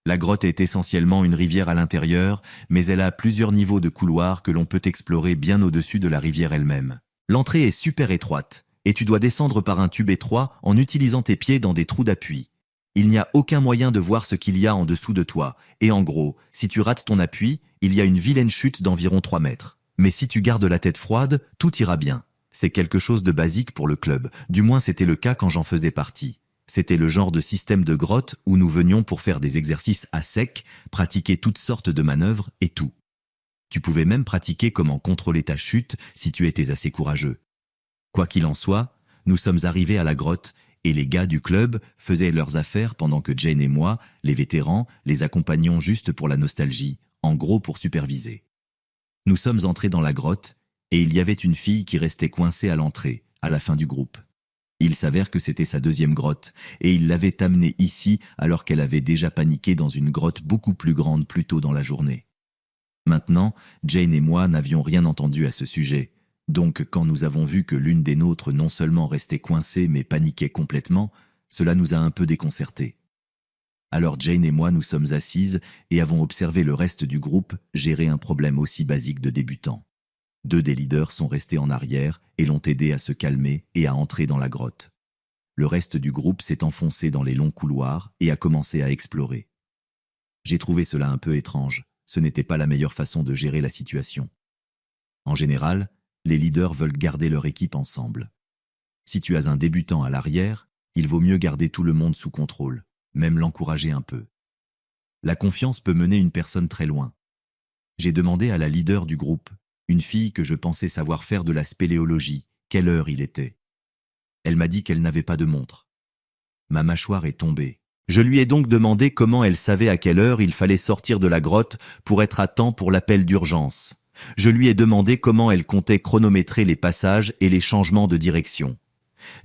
La grotte est essentiellement une rivière à l'intérieur, mais elle a plusieurs niveaux de couloirs que l'on peut explorer bien au-dessus de la rivière elle-même. L'entrée est super étroite, et tu dois descendre par un tube étroit en utilisant tes pieds dans des trous d'appui. Il n'y a aucun moyen de voir ce qu'il y a en dessous de toi, et en gros, si tu rates ton appui, il y a une vilaine chute d'environ 3 mètres. Mais si tu gardes la tête froide, tout ira bien. C'est quelque chose de basique pour le club, du moins c'était le cas quand j'en faisais partie. C'était le genre de système de grotte où nous venions pour faire des exercices à sec, pratiquer toutes sortes de manœuvres et tout. Tu pouvais même pratiquer comment contrôler ta chute si tu étais assez courageux. Quoi qu'il en soit, nous sommes arrivés à la grotte et les gars du club faisaient leurs affaires pendant que Jane et moi, les vétérans, les accompagnions juste pour la nostalgie, en gros pour superviser. Nous sommes entrés dans la grotte et il y avait une fille qui restait coincée à l'entrée, à la fin du groupe. Il s'avère que c'était sa deuxième grotte et il l'avait amenée ici alors qu'elle avait déjà paniqué dans une grotte beaucoup plus grande plus tôt dans la journée. Maintenant, Jane et moi n'avions rien entendu à ce sujet. Donc, quand nous avons vu que l'une des nôtres non seulement restait coincée mais paniquait complètement, cela nous a un peu déconcertés. Alors Jane et moi nous sommes assises et avons observé le reste du groupe gérer un problème aussi basique de débutant. 2 des leaders sont restés en arrière et l'ont aidé à se calmer et à entrer dans la grotte. Le reste du groupe s'est enfoncé dans les longs couloirs et a commencé à explorer. J'ai trouvé cela un peu étrange. Ce n'était pas la meilleure façon de gérer la situation. En général, les leaders veulent garder leur équipe ensemble. Si tu as un débutant à l'arrière, il vaut mieux garder tout le monde sous contrôle, même l'encourager un peu. La confiance peut mener une personne très loin. J'ai demandé à la leader du groupe, une fille que je pensais savoir faire de la spéléologie, quelle heure il était. Elle m'a dit qu'elle n'avait pas de montre. Ma mâchoire est tombée. Je lui ai donc demandé comment elle savait à quelle heure il fallait sortir de la grotte pour être à temps pour l'appel d'urgence. Je lui ai demandé comment elle comptait chronométrer les passages et les changements de direction.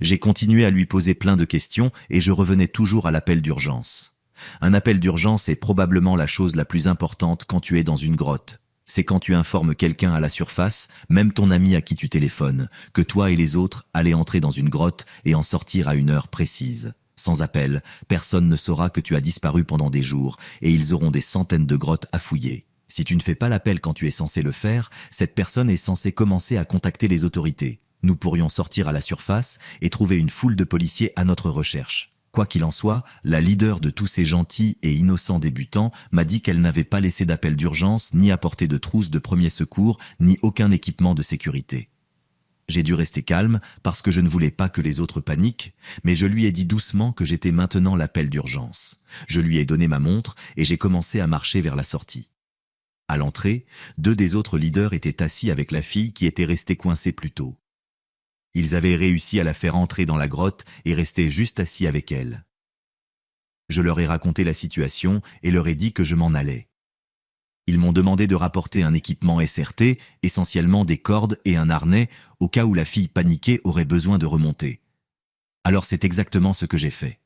J'ai continué à lui poser plein de questions et je revenais toujours à l'appel d'urgence. Un appel d'urgence est probablement la chose la plus importante quand tu es dans une grotte. C'est quand tu informes quelqu'un à la surface, même ton ami à qui tu téléphones, que toi et les autres allez entrer dans une grotte et en sortir à une heure précise. Sans appel, personne ne saura que tu as disparu pendant des jours et ils auront des centaines de grottes à fouiller. Si tu ne fais pas l'appel quand tu es censé le faire, cette personne est censée commencer à contacter les autorités. Nous pourrions sortir à la surface et trouver une foule de policiers à notre recherche. Quoi qu'il en soit, la leader de tous ces gentils et innocents débutants m'a dit qu'elle n'avait pas laissé d'appel d'urgence, ni apporté de trousse de premier secours, ni aucun équipement de sécurité. J'ai dû rester calme parce que je ne voulais pas que les autres paniquent, mais je lui ai dit doucement que j'étais maintenant l'appel d'urgence. Je lui ai donné ma montre et j'ai commencé à marcher vers la sortie. À l'entrée, 2 des autres leaders étaient assis avec la fille qui était restée coincée plus tôt. Ils avaient réussi à la faire entrer dans la grotte et restaient juste assis avec elle. Je leur ai raconté la situation et leur ai dit que je m'en allais. Ils m'ont demandé de rapporter un équipement SRT, essentiellement des cordes et un harnais, au cas où la fille paniquée aurait besoin de remonter. Alors c'est exactement ce que j'ai fait.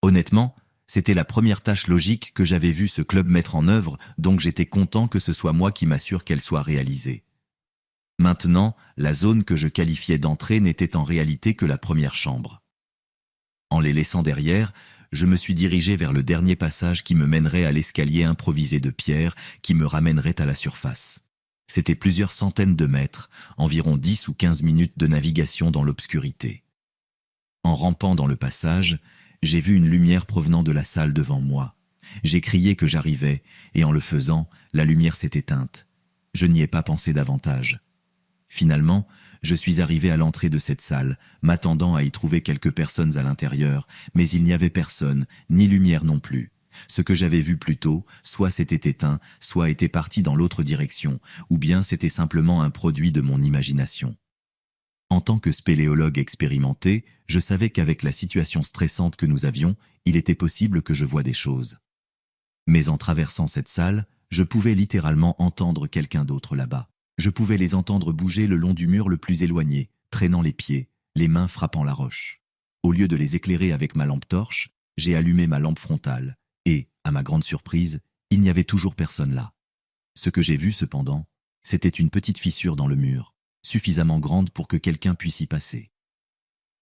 Honnêtement, c'était la première tâche logique que j'avais vu ce club mettre en œuvre, donc j'étais content que ce soit moi qui m'assure qu'elle soit réalisée. Maintenant, la zone que je qualifiais d'entrée n'était en réalité que la première chambre. En les laissant derrière, je me suis dirigé vers le dernier passage qui me mènerait à l'escalier improvisé de pierre qui me ramènerait à la surface. C'était plusieurs centaines de mètres, environ 10 ou 15 minutes de navigation dans l'obscurité. En rampant dans le passage, j'ai vu une lumière provenant de la salle devant moi. J'ai crié que j'arrivais, et en le faisant, la lumière s'est éteinte. Je n'y ai pas pensé davantage. Finalement, je suis arrivé à l'entrée de cette salle, m'attendant à y trouver quelques personnes à l'intérieur, mais il n'y avait personne, ni lumière non plus. Ce que j'avais vu plus tôt, soit s'était éteint, soit était parti dans l'autre direction, ou bien c'était simplement un produit de mon imagination. En tant que spéléologue expérimenté, je savais qu'avec la situation stressante que nous avions, il était possible que je voie des choses. Mais en traversant cette salle, je pouvais littéralement entendre quelqu'un d'autre là-bas. Je pouvais les entendre bouger le long du mur le plus éloigné, traînant les pieds, les mains frappant la roche. Au lieu de les éclairer avec ma lampe torche, j'ai allumé ma lampe frontale, et, à ma grande surprise, il n'y avait toujours personne là. Ce que j'ai vu cependant, c'était une petite fissure dans le mur, suffisamment grande pour que quelqu'un puisse y passer.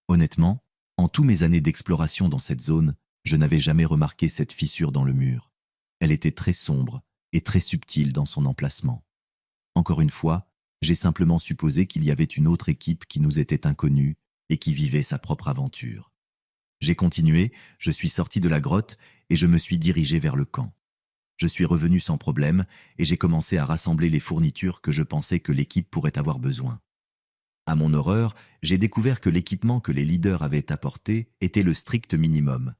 Honnêtement, en tous mes années d'exploration dans cette zone, je n'avais jamais remarqué cette fissure dans le mur. Elle était très sombre et très subtile dans son emplacement. Encore une fois, j'ai simplement supposé qu'il y avait une autre équipe qui nous était inconnue et qui vivait sa propre aventure. J'ai continué, je suis sorti de la grotte et je me suis dirigé vers le camp. Je suis revenu sans problème et j'ai commencé à rassembler les fournitures que je pensais que l'équipe pourrait avoir besoin. À mon horreur, j'ai découvert que l'équipement que les leaders avaient apporté était le strict minimum.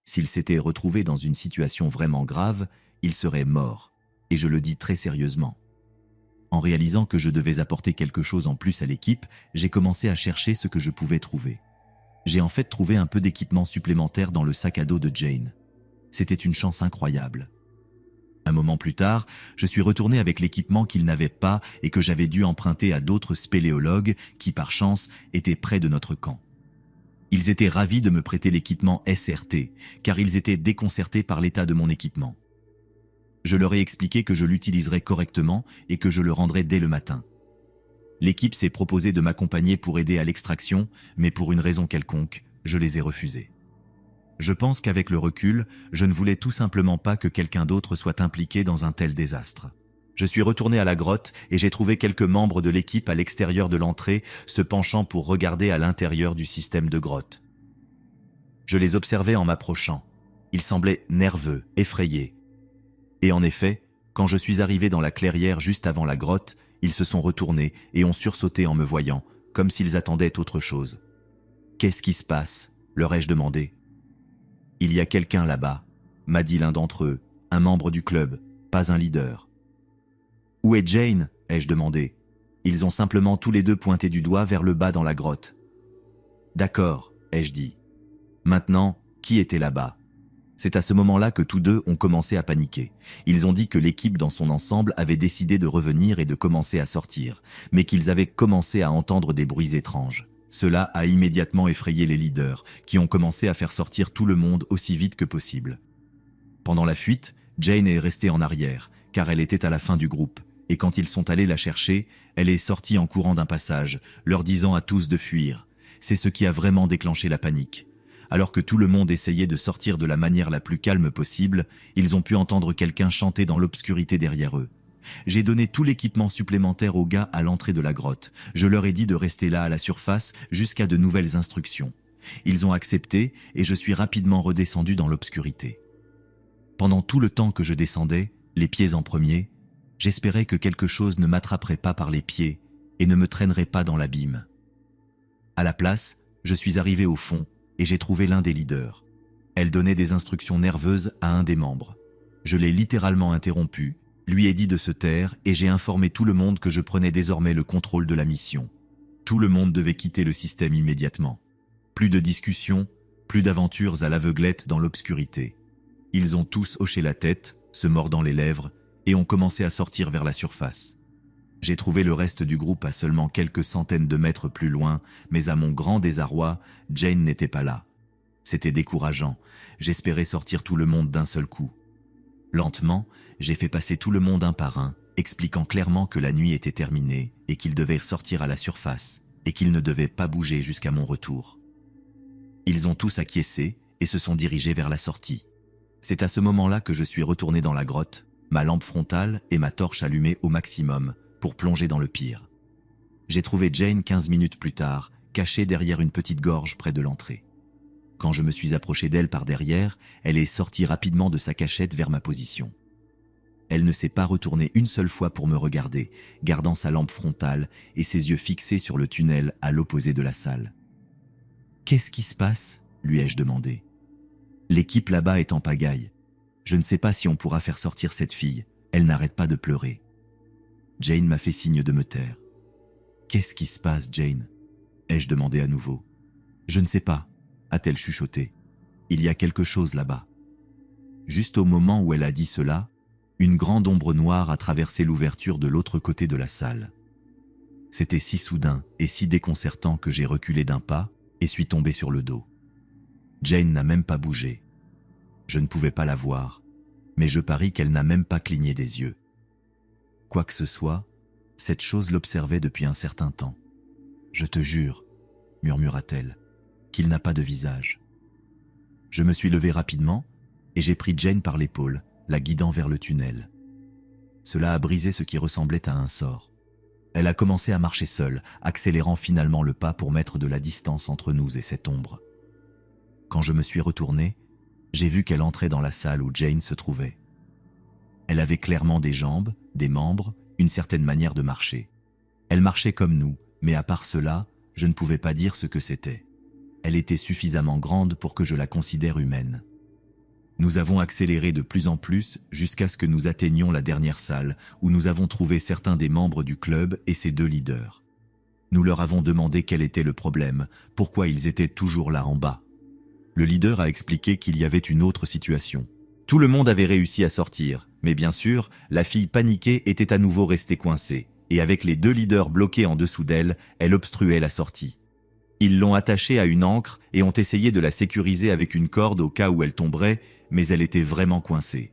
S'ils s'étaient retrouvés dans une situation vraiment grave, ils seraient morts, et je le dis très sérieusement. En réalisant que je devais apporter quelque chose en plus à l'équipe, j'ai commencé à chercher ce que je pouvais trouver. J'ai en fait trouvé un peu d'équipement supplémentaire dans le sac à dos de Jane. C'était une chance incroyable. Un moment plus tard, je suis retourné avec l'équipement qu'ils n'avaient pas et que j'avais dû emprunter à d'autres spéléologues qui, par chance, étaient près de notre camp. Ils étaient ravis de me prêter l'équipement SRT, car ils étaient déconcertés par l'état de mon équipement. Je leur ai expliqué que je l'utiliserais correctement et que je le rendrais dès le matin. L'équipe s'est proposée de m'accompagner pour aider à l'extraction, mais pour une raison quelconque, je les ai refusés. Je pense qu'avec le recul, je ne voulais tout simplement pas que quelqu'un d'autre soit impliqué dans un tel désastre. Je suis retourné à la grotte et j'ai trouvé quelques membres de l'équipe à l'extérieur de l'entrée, se penchant pour regarder à l'intérieur du système de grotte. Je les observais en m'approchant. Ils semblaient nerveux, effrayés. Et en effet, quand je suis arrivé dans la clairière juste avant la grotte, ils se sont retournés et ont sursauté en me voyant, comme s'ils attendaient autre chose. « Qu'est-ce qui se passe ?» leur ai-je demandé. « Il y a quelqu'un là-bas », m'a dit l'un d'entre eux, un membre du club, pas un leader. « Où est Jane ?» ai-je demandé. Ils ont simplement tous les deux pointé du doigt vers le bas dans la grotte. « D'accord », ai-je dit. Maintenant, qui était là-bas ? C'est à ce moment-là que tous deux ont commencé à paniquer. Ils ont dit que l'équipe dans son ensemble avait décidé de revenir et de commencer à sortir, mais qu'ils avaient commencé à entendre des bruits étranges. Cela a immédiatement effrayé les leaders, qui ont commencé à faire sortir tout le monde aussi vite que possible. Pendant la fuite, Jane est restée en arrière, car elle était à la fin du groupe, et quand ils sont allés la chercher, elle est sortie en courant d'un passage, leur disant à tous de fuir. C'est ce qui a vraiment déclenché la panique. Alors que tout le monde essayait de sortir de la manière la plus calme possible, ils ont pu entendre quelqu'un chanter dans l'obscurité derrière eux. J'ai donné tout l'équipement supplémentaire aux gars à l'entrée de la grotte. Je leur ai dit de rester là à la surface jusqu'à de nouvelles instructions. Ils ont accepté et je suis rapidement redescendu dans l'obscurité. Pendant tout le temps que je descendais, les pieds en premier, j'espérais que quelque chose ne m'attraperait pas par les pieds et ne me traînerait pas dans l'abîme. À la place, je suis arrivé au fond et j'ai trouvé l'un des leaders. Elle donnait des instructions nerveuses à un des membres. Je l'ai littéralement interrompu, lui ai dit de se taire et j'ai informé tout le monde que je prenais désormais le contrôle de la mission. Tout le monde devait quitter le système immédiatement. Plus de discussions, plus d'aventures à l'aveuglette dans l'obscurité. Ils ont tous hoché la tête, se mordant les lèvres, et ont commencé à sortir vers la surface. J'ai trouvé le reste du groupe à seulement quelques centaines de mètres plus loin, mais à mon grand désarroi, Jane n'était pas là. C'était décourageant, j'espérais sortir tout le monde d'un seul coup. Lentement, j'ai fait passer tout le monde un par un, expliquant clairement que la nuit était terminée et qu'ils devaient sortir à la surface et qu'ils ne devaient pas bouger jusqu'à mon retour. Ils ont tous acquiescé et se sont dirigés vers la sortie. C'est à ce moment-là que je suis retourné dans la grotte, ma lampe frontale et ma torche allumée au maximum pour plonger dans le pire. J'ai trouvé Jane 15 minutes plus tard, cachée derrière une petite gorge près de l'entrée. Quand je me suis approché d'elle par derrière, elle est sortie rapidement de sa cachette vers ma position. Elle ne s'est pas retournée une seule fois pour me regarder, gardant sa lampe frontale et ses yeux fixés sur le tunnel à l'opposé de la salle. « Qu'est-ce qui se passe ?» lui ai-je demandé. « L'équipe là-bas est en pagaille. Je ne sais pas si on pourra faire sortir cette fille. Elle n'arrête pas de pleurer. » Jane m'a fait signe de me taire. « Qu'est-ce qui se passe, Jane ?» ai-je demandé à nouveau. « Je ne sais pas, » a-t-elle chuchoté. « Il y a quelque chose là-bas. » Juste au moment où elle a dit cela, une grande ombre noire a traversé l'ouverture de l'autre côté de la salle. C'était si soudain et si déconcertant que j'ai reculé d'un pas et suis tombé sur le dos. Jane n'a même pas bougé. Je ne pouvais pas la voir, mais je parie qu'elle n'a même pas cligné des yeux. Quoi que ce soit, cette chose l'observait depuis un certain temps. « Je te jure, » murmura-t-elle, « qu'il n'a pas de visage. » Je me suis levé rapidement et j'ai pris Jane par l'épaule, la guidant vers le tunnel. Cela a brisé ce qui ressemblait à un sort. Elle a commencé à marcher seule, accélérant finalement le pas pour mettre de la distance entre nous et cette ombre. Quand je me suis retourné, j'ai vu qu'elle entrait dans la salle où Jane se trouvait. Elle avait clairement des jambes, des membres, une certaine manière de marcher. Elle marchait comme nous, mais à part cela, je ne pouvais pas dire ce que c'était. Elle était suffisamment grande pour que je la considère humaine. Nous avons accéléré de plus en plus jusqu'à ce que nous atteignions la dernière salle où nous avons trouvé certains des membres du club et ses 2 leaders. Nous leur avons demandé quel était le problème, pourquoi ils étaient toujours là en bas. Le leader a expliqué qu'il y avait une autre situation. Tout le monde avait réussi à sortir, mais bien sûr, la fille paniquée était à nouveau restée coincée, et avec les 2 leaders bloqués en dessous d'elle, elle obstruait la sortie. Ils l'ont attachée à une ancre et ont essayé de la sécuriser avec une corde au cas où elle tomberait, mais elle était vraiment coincée.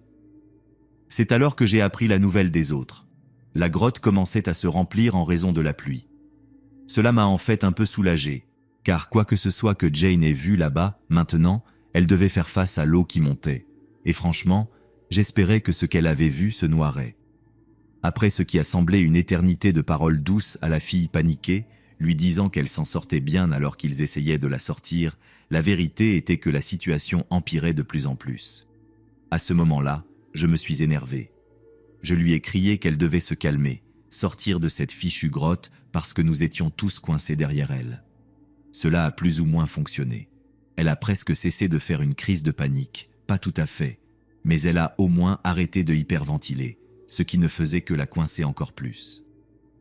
C'est alors que j'ai appris la nouvelle des autres. La grotte commençait à se remplir en raison de la pluie. Cela m'a en fait un peu soulagé, car quoi que ce soit que Jane ait vu là-bas, maintenant, elle devait faire face à l'eau qui montait. Et franchement, j'espérais que ce qu'elle avait vu se noirait. Après ce qui a semblé une éternité de paroles douces à la fille paniquée, lui disant qu'elle s'en sortait bien alors qu'ils essayaient de la sortir, la vérité était que la situation empirait de plus en plus. À ce moment-là, je me suis énervé. Je lui ai crié qu'elle devait se calmer, sortir de cette fichue grotte parce que nous étions tous coincés derrière elle. Cela a plus ou moins fonctionné. Elle a presque cessé de faire une crise de panique, pas tout à fait, mais elle a au moins arrêté de hyperventiler, ce qui ne faisait que la coincer encore plus.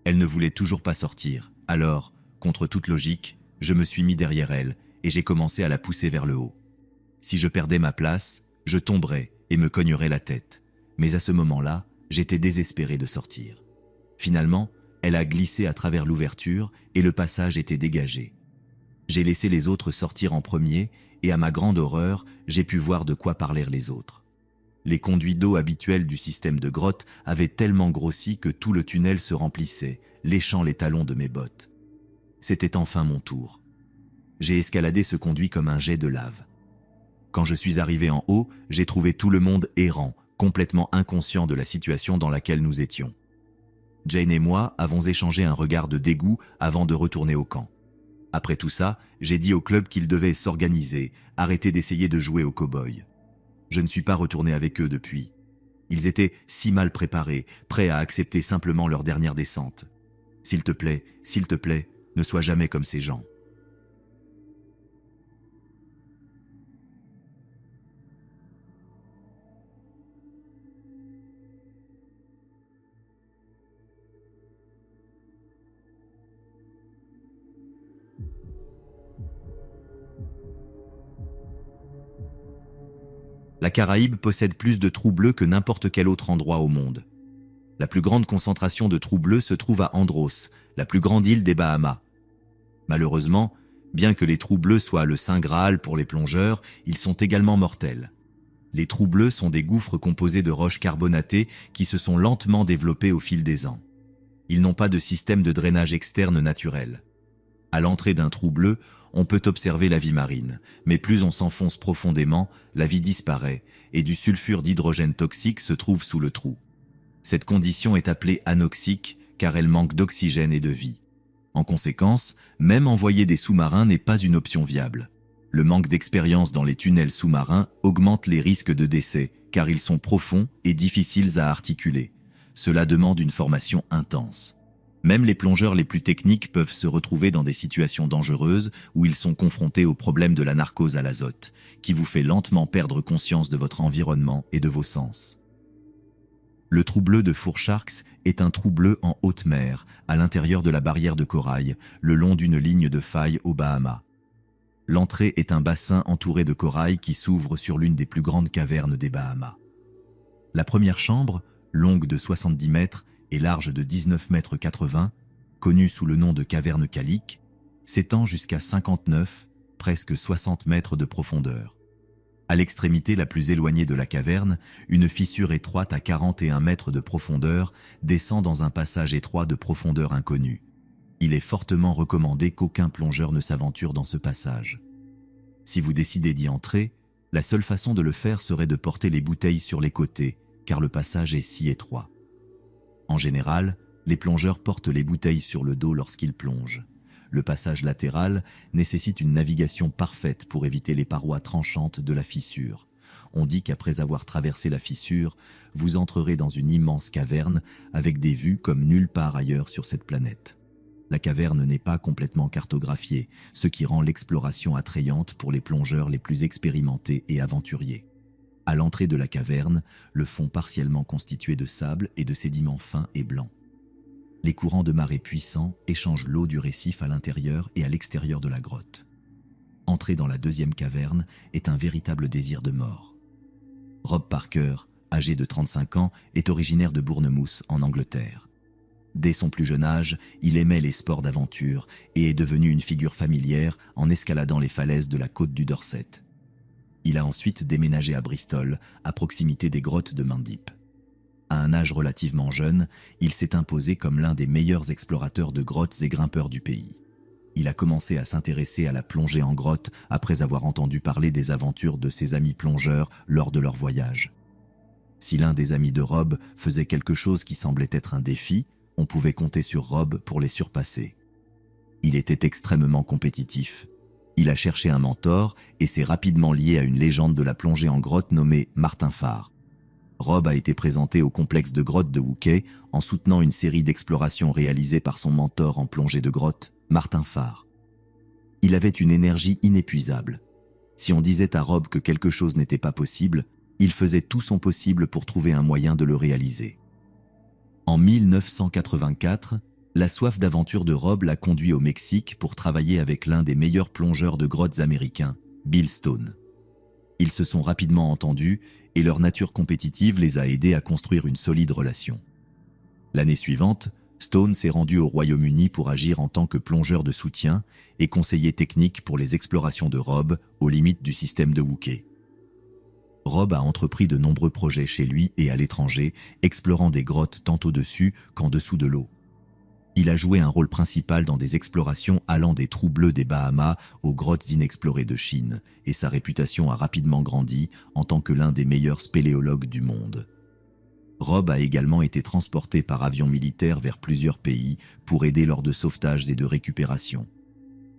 Elle ne voulait toujours pas sortir, alors, contre toute logique, je me suis mis derrière elle et j'ai commencé à la pousser vers le haut. Si je perdais ma place, je tomberais et me cognerais la tête, mais à ce moment-là, j'étais désespéré de sortir. Finalement, elle a glissé à travers l'ouverture et le passage était dégagé. J'ai laissé les autres sortir en premier et à ma grande horreur, j'ai pu voir de quoi parlaient les autres. Les conduits d'eau habituels du système de grotte avaient tellement grossi que tout le tunnel se remplissait, léchant les talons de mes bottes. C'était enfin mon tour. J'ai escaladé ce conduit comme un jet de lave. Quand je suis arrivé en haut, j'ai trouvé tout le monde errant, complètement inconscient de la situation dans laquelle nous étions. Jane et moi avons échangé un regard de dégoût avant de retourner au camp. Après tout ça, j'ai dit au club qu'ils devaient s'organiser, arrêter d'essayer de jouer aux cow-boys. Je ne suis pas retourné avec eux depuis. Ils étaient si mal préparés, prêts à accepter simplement leur dernière descente. S'il te plaît, ne sois jamais comme ces gens. La Caraïbe possède plus de trous bleus que n'importe quel autre endroit au monde. La plus grande concentration de trous bleus se trouve à Andros, la plus grande île des Bahamas. Malheureusement, bien que les trous bleus soient le saint Graal pour les plongeurs, ils sont également mortels. Les trous bleus sont des gouffres composés de roches carbonatées qui se sont lentement développées au fil des ans. Ils n'ont pas de système de drainage externe naturel. À l'entrée d'un trou bleu, on peut observer la vie marine, mais plus on s'enfonce profondément, la vie disparaît et du sulfure d'hydrogène toxique se trouve sous le trou. Cette condition est appelée anoxique car elle manque d'oxygène et de vie. En conséquence, même envoyer des sous-marins n'est pas une option viable. Le manque d'expérience dans les tunnels sous-marins augmente les risques de décès, car ils sont profonds et difficiles à articuler. Cela demande une formation intense. Même les plongeurs les plus techniques peuvent se retrouver dans des situations dangereuses où ils sont confrontés au problème de la narcose à l'azote, qui vous fait lentement perdre conscience de votre environnement et de vos sens. Le trou bleu de Four-Sharks est un trou bleu en haute mer, à l'intérieur de la barrière de corail, le long d'une ligne de faille aux Bahamas. L'entrée est un bassin entouré de corail qui s'ouvre sur l'une des plus grandes cavernes des Bahamas. La première chambre, longue de 70 mètres et large de 19 mètres 80, connue sous le nom de caverne Calique, s'étend jusqu'à 59, presque 60 mètres de profondeur. À l'extrémité la plus éloignée de la caverne, une fissure étroite à 41 mètres de profondeur descend dans un passage étroit de profondeur inconnue. Il est fortement recommandé qu'aucun plongeur ne s'aventure dans ce passage. Si vous décidez d'y entrer, la seule façon de le faire serait de porter les bouteilles sur les côtés, car le passage est si étroit. En général, les plongeurs portent les bouteilles sur le dos lorsqu'ils plongent. Le passage latéral nécessite une navigation parfaite pour éviter les parois tranchantes de la fissure. On dit qu'après avoir traversé la fissure, vous entrerez dans une immense caverne avec des vues comme nulle part ailleurs sur cette planète. La caverne n'est pas complètement cartographiée, ce qui rend l'exploration attrayante pour les plongeurs les plus expérimentés et aventuriers. À l'entrée de la caverne, le fond partiellement constitué de sable et de sédiments fins et blancs. Les courants de marée puissants échangent l'eau du récif à l'intérieur et à l'extérieur de la grotte. Entrer dans la deuxième caverne est un véritable désir de mort. Rob Parker, âgé de 35 ans, est originaire de Bournemouth, en Angleterre. Dès son plus jeune âge, il aimait les sports d'aventure et est devenu une figure familière en escaladant les falaises de la côte du Dorset. Il a ensuite déménagé à Bristol, à proximité des grottes de Mendip. À un âge relativement jeune, il s'est imposé comme l'un des meilleurs explorateurs de grottes et grimpeurs du pays. Il a commencé à s'intéresser à la plongée en grotte après avoir entendu parler des aventures de ses amis plongeurs lors de leur voyage. Si l'un des amis de Rob faisait quelque chose qui semblait être un défi, on pouvait compter sur Rob pour les surpasser. Il était extrêmement compétitif. Il a cherché un mentor et s'est rapidement lié à une légende de la plongée en grotte nommée Martin Farr. Rob a été présenté au complexe de grottes de Wooké en soutenant une série d'explorations réalisées par son mentor en plongée de grotte, Martin Farr. Il avait une énergie inépuisable. Si on disait à Rob que quelque chose n'était pas possible, il faisait tout son possible pour trouver un moyen de le réaliser. En 1984, la soif d'aventure de Rob l'a conduit au Mexique pour travailler avec l'un des meilleurs plongeurs de grottes américains, Bill Stone. Ils se sont rapidement entendus et leur nature compétitive les a aidés à construire une solide relation. L'année suivante, Stone s'est rendu au Royaume-Uni pour agir en tant que plongeur de soutien et conseiller technique pour les explorations de Rob aux limites du système de Wooké. Rob a entrepris de nombreux projets chez lui et à l'étranger, explorant des grottes tant au-dessus qu'en dessous de l'eau. Il a joué un rôle principal dans des explorations allant des trous bleus des Bahamas aux grottes inexplorées de Chine, et sa réputation a rapidement grandi en tant que l'un des meilleurs spéléologues du monde. Rob a également été transporté par avion militaire vers plusieurs pays pour aider lors de sauvetages et de récupération.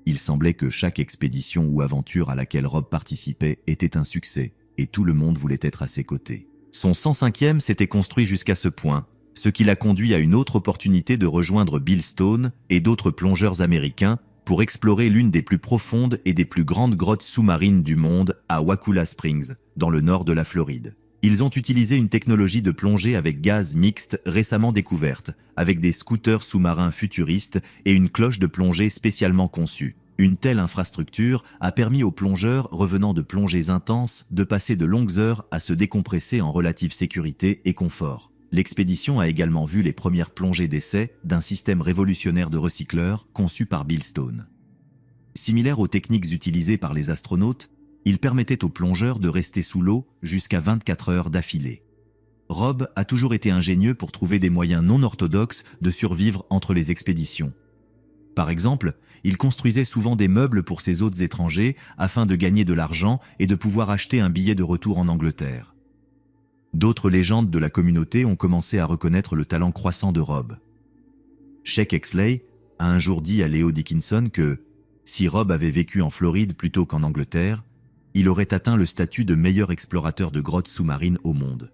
Il semblait que chaque expédition ou aventure à laquelle Rob participait était un succès, et tout le monde voulait être à ses côtés. Son 105e s'était construit jusqu'à ce point, ce qui l'a conduit à une autre opportunité de rejoindre Bill Stone et d'autres plongeurs américains pour explorer l'une des plus profondes et des plus grandes grottes sous-marines du monde à Wakulla Springs, dans le nord de la Floride. Ils ont utilisé une technologie de plongée avec gaz mixte récemment découverte, avec des scooters sous-marins futuristes et une cloche de plongée spécialement conçue. Une telle infrastructure a permis aux plongeurs revenant de plongées intenses de passer de longues heures à se décompresser en relative sécurité et confort. L'expédition a également vu les premières plongées d'essai d'un système révolutionnaire de recycleurs conçu par Bill Stone. Similaire aux techniques utilisées par les astronautes, il permettait aux plongeurs de rester sous l'eau jusqu'à 24 heures d'affilée. Rob a toujours été ingénieux pour trouver des moyens non orthodoxes de survivre entre les expéditions. Par exemple, il construisait souvent des meubles pour ses hôtes étrangers afin de gagner de l'argent et de pouvoir acheter un billet de retour en Angleterre. D'autres légendes de la communauté ont commencé à reconnaître le talent croissant de Rob. Sheikh Exley a un jour dit à Leo Dickinson que Si Rob avait vécu en Floride plutôt qu'en Angleterre, il aurait atteint le statut de meilleur explorateur de grottes sous-marines au monde.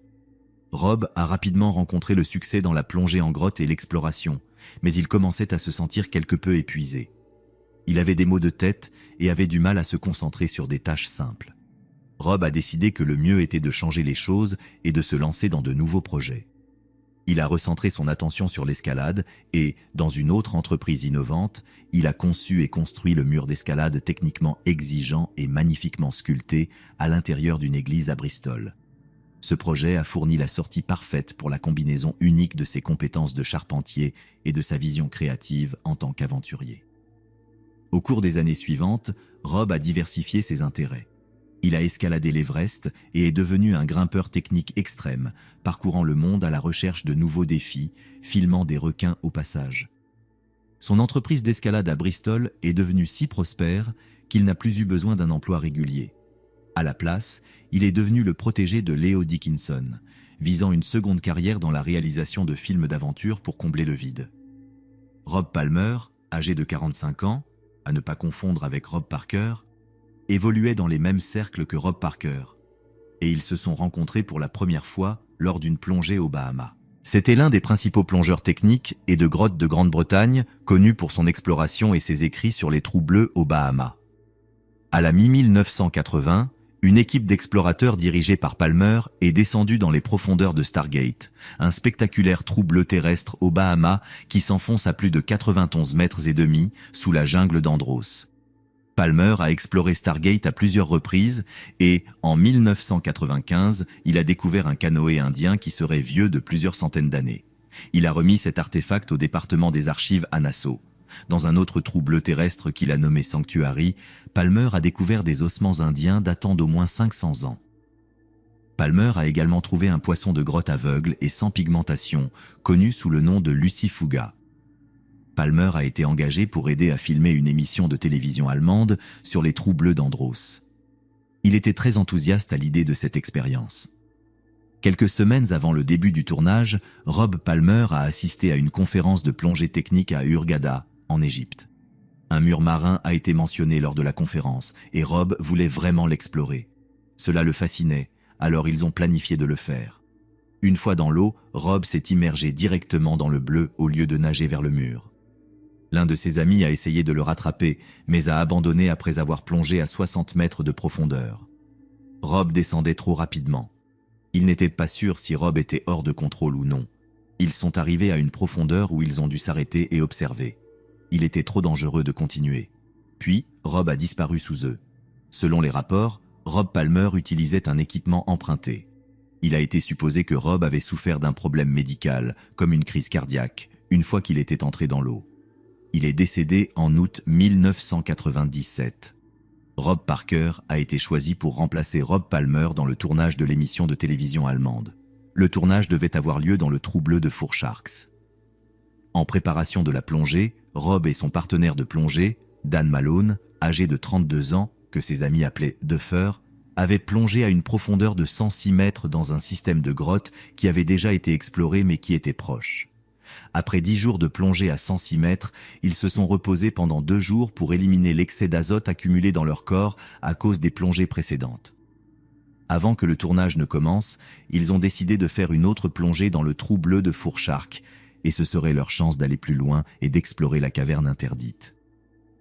Rob a rapidement rencontré le succès dans la plongée en grotte et l'exploration, mais il commençait à se sentir quelque peu épuisé. Il avait des maux de tête et avait du mal à se concentrer sur des tâches simples. Rob a décidé que le mieux était de changer les choses et de se lancer dans de nouveaux projets. Il a recentré son attention sur l'escalade et, dans une autre entreprise innovante, il a conçu et construit le mur d'escalade techniquement exigeant et magnifiquement sculpté à l'intérieur d'une église à Bristol. Ce projet a fourni la sortie parfaite pour la combinaison unique de ses compétences de charpentier et de sa vision créative en tant qu'aventurier. Au cours des années suivantes, Rob a diversifié ses intérêts. Il a escaladé l'Everest et est devenu un grimpeur technique extrême, parcourant le monde à la recherche de nouveaux défis, filmant des requins au passage. Son entreprise d'escalade à Bristol est devenue si prospère qu'il n'a plus eu besoin d'un emploi régulier. À la place, il est devenu le protégé de Leo Dickinson, visant une seconde carrière dans la réalisation de films d'aventure pour combler le vide. Rob Palmer, âgé de 45 ans, à ne pas confondre avec Rob Parker, évoluait dans les mêmes cercles que Rob Parker, et ils se sont rencontrés pour la première fois lors d'une plongée aux Bahamas. C'était l'un des principaux plongeurs techniques et de grottes de Grande-Bretagne, connu pour son exploration et ses écrits sur les trous bleus aux Bahamas. À la mi-1980, une équipe d'explorateurs dirigée par Palmer est descendue dans les profondeurs de Stargate, un spectaculaire trou bleu terrestre aux Bahamas qui s'enfonce à plus de 91 mètres et demi sous la jungle d'Andros. Palmer a exploré Stargate à plusieurs reprises et, en 1995, il a découvert un canoë indien qui serait vieux de plusieurs centaines d'années. Il a remis cet artefact au département des archives à Nassau. Dans un autre trou bleu terrestre qu'il a nommé Sanctuary, Palmer a découvert des ossements indiens datant d'au moins 500 ans. Palmer a également trouvé un poisson de grotte aveugle et sans pigmentation, connu sous le nom de Lucifuga. Palmer a été engagé pour aider à filmer une émission de télévision allemande sur les trous bleus d'Andros. Il était très enthousiaste à l'idée de cette expérience. Quelques semaines avant le début du tournage, Rob Palmer a assisté à une conférence de plongée technique à Hurghada, en Égypte. Un mur marin a été mentionné lors de la conférence et Rob voulait vraiment l'explorer. Cela le fascinait, alors ils ont planifié de le faire. Une fois dans l'eau, Rob s'est immergé directement dans le bleu au lieu de nager vers le mur. L'un de ses amis a essayé de le rattraper, mais a abandonné après avoir plongé à 60 mètres de profondeur. Rob descendait trop rapidement. Il n'était pas sûr si Rob était hors de contrôle ou non. Ils sont arrivés à une profondeur où ils ont dû s'arrêter et observer. Il était trop dangereux de continuer. Puis, Rob a disparu sous eux. Selon les rapports, Rob Palmer utilisait un équipement emprunté. Il a été supposé que Rob avait souffert d'un problème médical, comme une crise cardiaque, une fois qu'il était entré dans l'eau. Il est décédé en août 1997. Rob Parker a été choisi pour remplacer Rob Palmer dans le tournage de l'émission de télévision allemande. Le tournage devait avoir lieu dans le trou bleu de Furcharks. En préparation de la plongée, Rob et son partenaire de plongée, Dan Malone, âgé de 32 ans, que ses amis appelaient Duffer, avaient plongé à une profondeur de 106 mètres dans un système de grottes qui avait déjà été exploré mais qui était proche. Après 10 jours de plongée à 106 mètres, ils se sont reposés pendant 2 jours pour éliminer l'excès d'azote accumulé dans leur corps à cause des plongées précédentes. Avant que le tournage ne commence, ils ont décidé de faire une autre plongée dans le trou bleu de Furcharks, et ce serait leur chance d'aller plus loin et d'explorer la caverne interdite.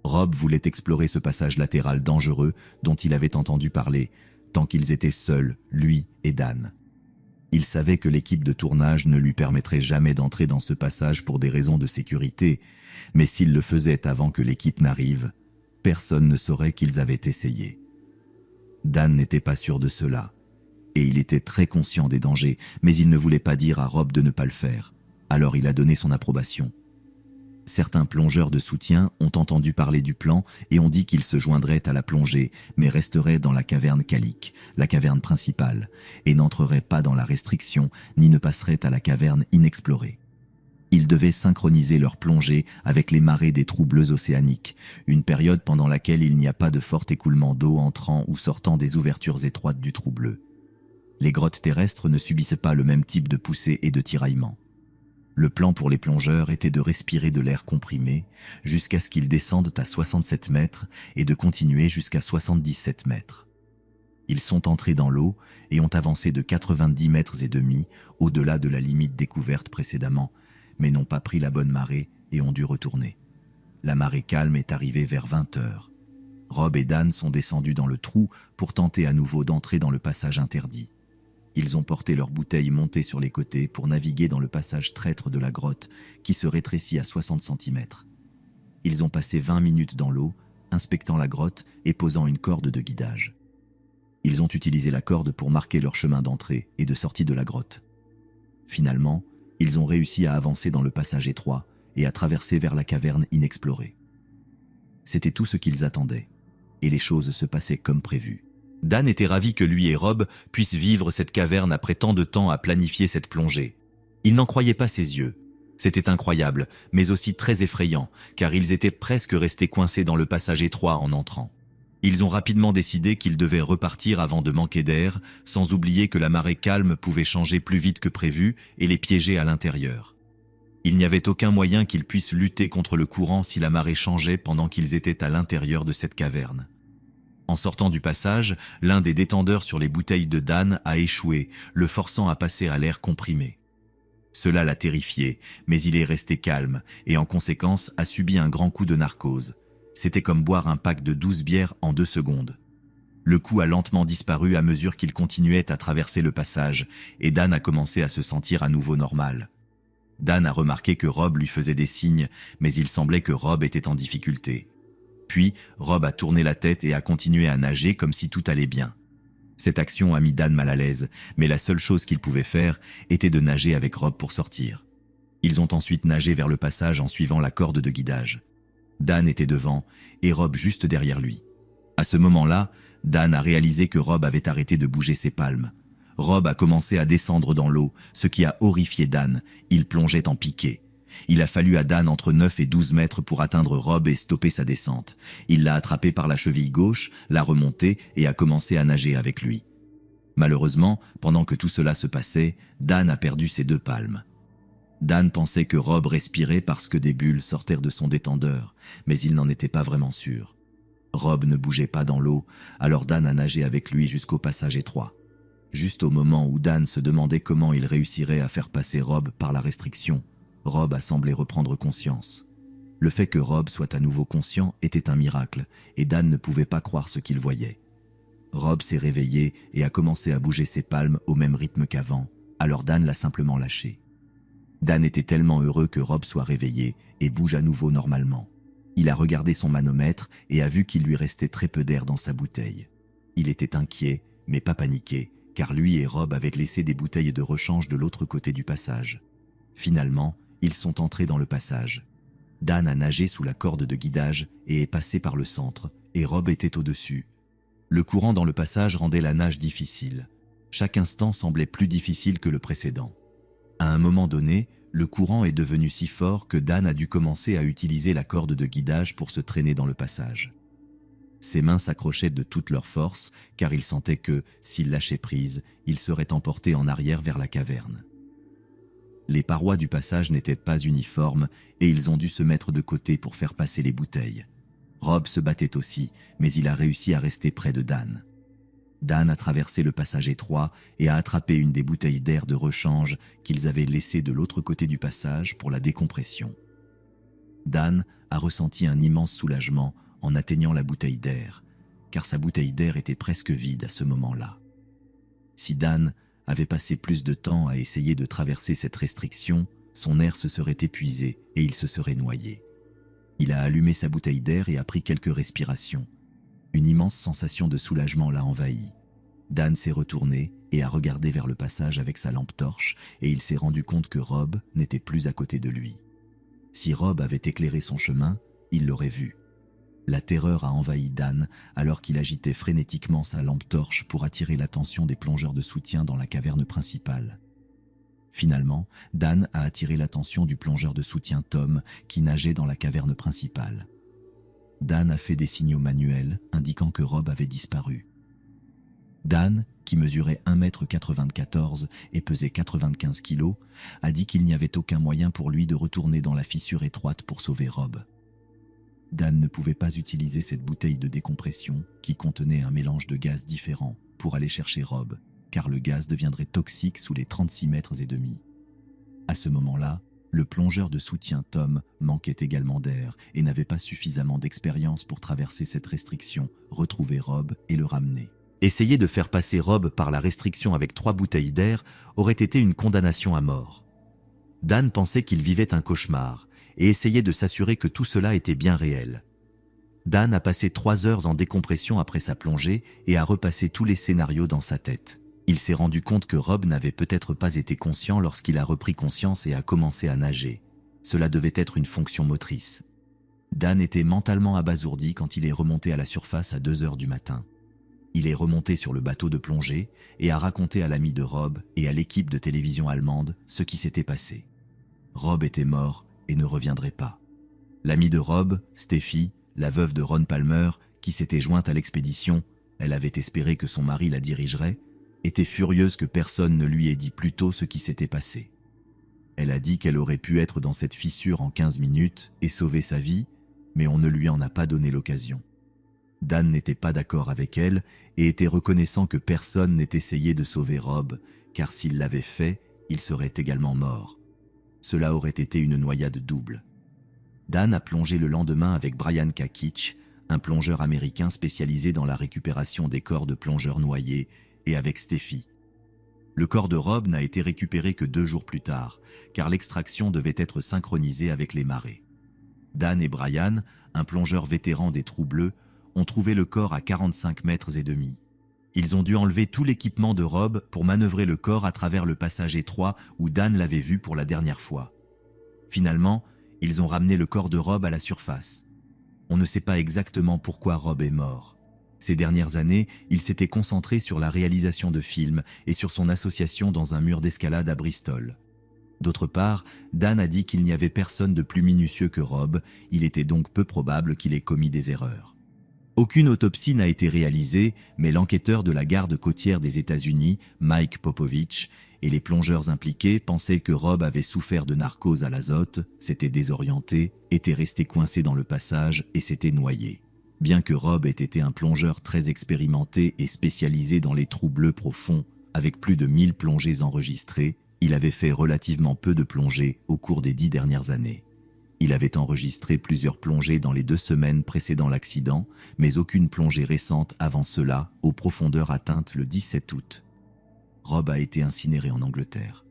Rob voulait explorer ce passage latéral dangereux dont il avait entendu parler, tant qu'ils étaient seuls, lui et Dan. Il savait que l'équipe de tournage ne lui permettrait jamais d'entrer dans ce passage pour des raisons de sécurité, mais s'il le faisait avant que l'équipe n'arrive, personne ne saurait qu'ils avaient essayé. Dan n'était pas sûr de cela, et il était très conscient des dangers, mais il ne voulait pas dire à Rob de ne pas le faire, alors il a donné son approbation. Certains plongeurs de soutien ont entendu parler du plan et ont dit qu'ils se joindraient à la plongée, mais resteraient dans la caverne Calic, la caverne principale, et n'entreraient pas dans la restriction, ni ne passeraient à la caverne inexplorée. Ils devaient synchroniser leur plongée avec les marées des trous bleus océaniques, une période pendant laquelle il n'y a pas de fort écoulement d'eau entrant ou sortant des ouvertures étroites du trou bleu. Les grottes terrestres ne subissent pas le même type de poussée et de tiraillement. Le plan pour les plongeurs était de respirer de l'air comprimé jusqu'à ce qu'ils descendent à 67 mètres et de continuer jusqu'à 77 mètres. Ils sont entrés dans l'eau et ont avancé de 90 mètres et demi au-delà de la limite découverte précédemment, mais n'ont pas pris la bonne marée et ont dû retourner. La marée calme est arrivée vers 20 heures. Rob et Dan sont descendus dans le trou pour tenter à nouveau d'entrer dans le passage interdit. Ils ont porté leurs bouteilles montées sur les côtés pour naviguer dans le passage traître de la grotte qui se rétrécit à 60 cm. Ils ont passé 20 minutes dans l'eau, inspectant la grotte et posant une corde de guidage. Ils ont utilisé la corde pour marquer leur chemin d'entrée et de sortie de la grotte. Finalement, ils ont réussi à avancer dans le passage étroit et à traverser vers la caverne inexplorée. C'était tout ce qu'ils attendaient, et les choses se passaient comme prévu. Dan était ravi que lui et Rob puissent vivre cette caverne après tant de temps à planifier cette plongée. Il n'en croyait pas ses yeux. C'était incroyable, mais aussi très effrayant, car ils étaient presque restés coincés dans le passage étroit en entrant. Ils ont rapidement décidé qu'ils devaient repartir avant de manquer d'air, sans oublier que la marée calme pouvait changer plus vite que prévu et les piéger à l'intérieur. Il n'y avait aucun moyen qu'ils puissent lutter contre le courant si la marée changeait pendant qu'ils étaient à l'intérieur de cette caverne. En sortant du passage, l'un des détendeurs sur les bouteilles de Dan a échoué, le forçant à passer à l'air comprimé. Cela l'a terrifié, mais il est resté calme et en conséquence a subi un grand coup de narcose. C'était comme boire un pack de 12 bières en 2 secondes. Le coup a lentement disparu à mesure qu'il continuait à traverser le passage et Dan a commencé à se sentir à nouveau normal. Dan a remarqué que Rob lui faisait des signes, mais il semblait que Rob était en difficulté. Puis, Rob a tourné la tête et a continué à nager comme si tout allait bien. Cette action a mis Dan mal à l'aise, mais la seule chose qu'il pouvait faire était de nager avec Rob pour sortir. Ils ont ensuite nagé vers le passage en suivant la corde de guidage. Dan était devant et Rob juste derrière lui. À ce moment-là, Dan a réalisé que Rob avait arrêté de bouger ses palmes. Rob a commencé à descendre dans l'eau, ce qui a horrifié Dan. Il plongeait en piqué. Il a fallu à Dan entre 9 et 12 mètres pour atteindre Rob et stopper sa descente. Il l'a attrapé par la cheville gauche, l'a remonté et a commencé à nager avec lui. Malheureusement, pendant que tout cela se passait, Dan a perdu ses 2 palmes. Dan pensait que Rob respirait parce que des bulles sortaient de son détendeur, mais il n'en était pas vraiment sûr. Rob ne bougeait pas dans l'eau, alors Dan a nagé avec lui jusqu'au passage étroit. Juste au moment où Dan se demandait comment il réussirait à faire passer Rob par la restriction, Rob a semblé reprendre conscience. Le fait que Rob soit à nouveau conscient était un miracle, et Dan ne pouvait pas croire ce qu'il voyait. Rob s'est réveillé et a commencé à bouger ses palmes au même rythme qu'avant, alors Dan l'a simplement lâché. Dan était tellement heureux que Rob soit réveillé et bouge à nouveau normalement. Il a regardé son manomètre et a vu qu'il lui restait très peu d'air dans sa bouteille. Il était inquiet, mais pas paniqué, car lui et Rob avaient laissé des bouteilles de rechange de l'autre côté du passage. Finalement, ils sont entrés dans le passage. Dan a nagé sous la corde de guidage et est passé par le centre, et Rob était au-dessus. Le courant dans le passage rendait la nage difficile. Chaque instant semblait plus difficile que le précédent. À un moment donné, le courant est devenu si fort que Dan a dû commencer à utiliser la corde de guidage pour se traîner dans le passage. Ses mains s'accrochaient de toute leur force, car il sentait que, s'il lâchait prise, il serait emporté en arrière vers la caverne. Les parois du passage n'étaient pas uniformes et ils ont dû se mettre de côté pour faire passer les bouteilles. Rob se battait aussi, mais il a réussi à rester près de Dan. Dan a traversé le passage étroit et a attrapé une des bouteilles d'air de rechange qu'ils avaient laissées de l'autre côté du passage pour la décompression. Dan a ressenti un immense soulagement en atteignant la bouteille d'air, car sa bouteille d'air était presque vide à ce moment-là. Si Dan avait passé plus de temps à essayer de traverser cette restriction, son air se serait épuisé et il se serait noyé. Il a allumé sa bouteille d'air et a pris quelques respirations. Une immense sensation de soulagement l'a envahi. Dan s'est retourné et a regardé vers le passage avec sa lampe torche et il s'est rendu compte que Rob n'était plus à côté de lui. Si Rob avait éclairé son chemin, il l'aurait vu. La terreur a envahi Dan alors qu'il agitait frénétiquement sa lampe torche pour attirer l'attention des plongeurs de soutien dans la caverne principale. Finalement, Dan a attiré l'attention du plongeur de soutien Tom qui nageait dans la caverne principale. Dan a fait des signaux manuels indiquant que Rob avait disparu. Dan, qui mesurait 1,94 m et pesait 95 kg, a dit qu'il n'y avait aucun moyen pour lui de retourner dans la fissure étroite pour sauver Rob. Dan ne pouvait pas utiliser cette bouteille de décompression qui contenait un mélange de gaz différents pour aller chercher Rob, car le gaz deviendrait toxique sous les 36,5 mètres. À ce moment-là, le plongeur de soutien Tom manquait également d'air et n'avait pas suffisamment d'expérience pour traverser cette restriction, retrouver Rob et le ramener. Essayer de faire passer Rob par la restriction avec 3 bouteilles d'air aurait été une condamnation à mort. Dan pensait qu'il vivait un cauchemar et essayait de s'assurer que tout cela était bien réel. Dan a passé 3 heures en décompression après sa plongée et a repassé tous les scénarios dans sa tête. Il s'est rendu compte que Rob n'avait peut-être pas été conscient lorsqu'il a repris conscience et a commencé à nager. Cela devait être une fonction motrice. Dan était mentalement abasourdi quand il est remonté à la surface à 2 heures du matin. Il est remonté sur le bateau de plongée et a raconté à l'ami de Rob et à l'équipe de télévision allemande ce qui s'était passé. Rob était mort et ne reviendrait pas. L'amie de Rob, Steffi, la veuve de Ron Palmer, qui s'était jointe à l'expédition, elle avait espéré que son mari la dirigerait, était furieuse que personne ne lui ait dit plus tôt ce qui s'était passé. Elle a dit qu'elle aurait pu être dans cette fissure en 15 minutes et sauver sa vie, mais on ne lui en a pas donné l'occasion. Dan n'était pas d'accord avec elle et était reconnaissant que personne n'ait essayé de sauver Rob, car s'il l'avait fait, il serait également mort. Cela aurait été une noyade double. Dan a plongé le lendemain avec Brian Kakich, un plongeur américain spécialisé dans la récupération des corps de plongeurs noyés, et avec Steffi. Le corps de Rob n'a été récupéré que 2 jours plus tard, car l'extraction devait être synchronisée avec les marées. Dan et Brian, un plongeur vétéran des trous bleus, ont trouvé le corps à 45,5 mètres. Ils ont dû enlever tout l'équipement de Rob pour manœuvrer le corps à travers le passage étroit où Dan l'avait vu pour la dernière fois. Finalement, ils ont ramené le corps de Rob à la surface. On ne sait pas exactement pourquoi Rob est mort. Ces dernières années, il s'était concentré sur la réalisation de films et sur son association dans un mur d'escalade à Bristol. D'autre part, Dan a dit qu'il n'y avait personne de plus minutieux que Rob, il était donc peu probable qu'il ait commis des erreurs. Aucune autopsie n'a été réalisée, mais l'enquêteur de la garde côtière des États-Unis, Mike Popovich, et les plongeurs impliqués pensaient que Rob avait souffert de narcose à l'azote, s'était désorienté, était resté coincé dans le passage et s'était noyé. Bien que Rob ait été un plongeur très expérimenté et spécialisé dans les trous bleus profonds, avec plus de 1000 plongées enregistrées, il avait fait relativement peu de plongées au cours des 10 dernières années. Il avait enregistré plusieurs plongées dans les 2 semaines précédant l'accident, mais aucune plongée récente avant cela, aux profondeurs atteintes le 17 août. Rob a été incinéré en Angleterre.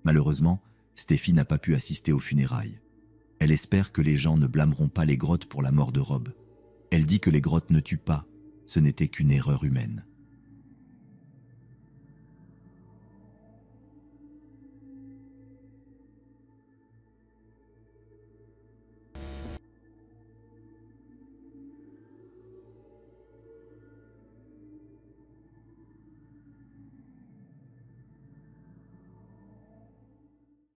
Malheureusement, Steffi n'a pas pu assister aux funérailles. Elle espère que les gens ne blâmeront pas les grottes pour la mort de Rob. Elle dit que les grottes ne tuent pas, ce n'était qu'une erreur humaine.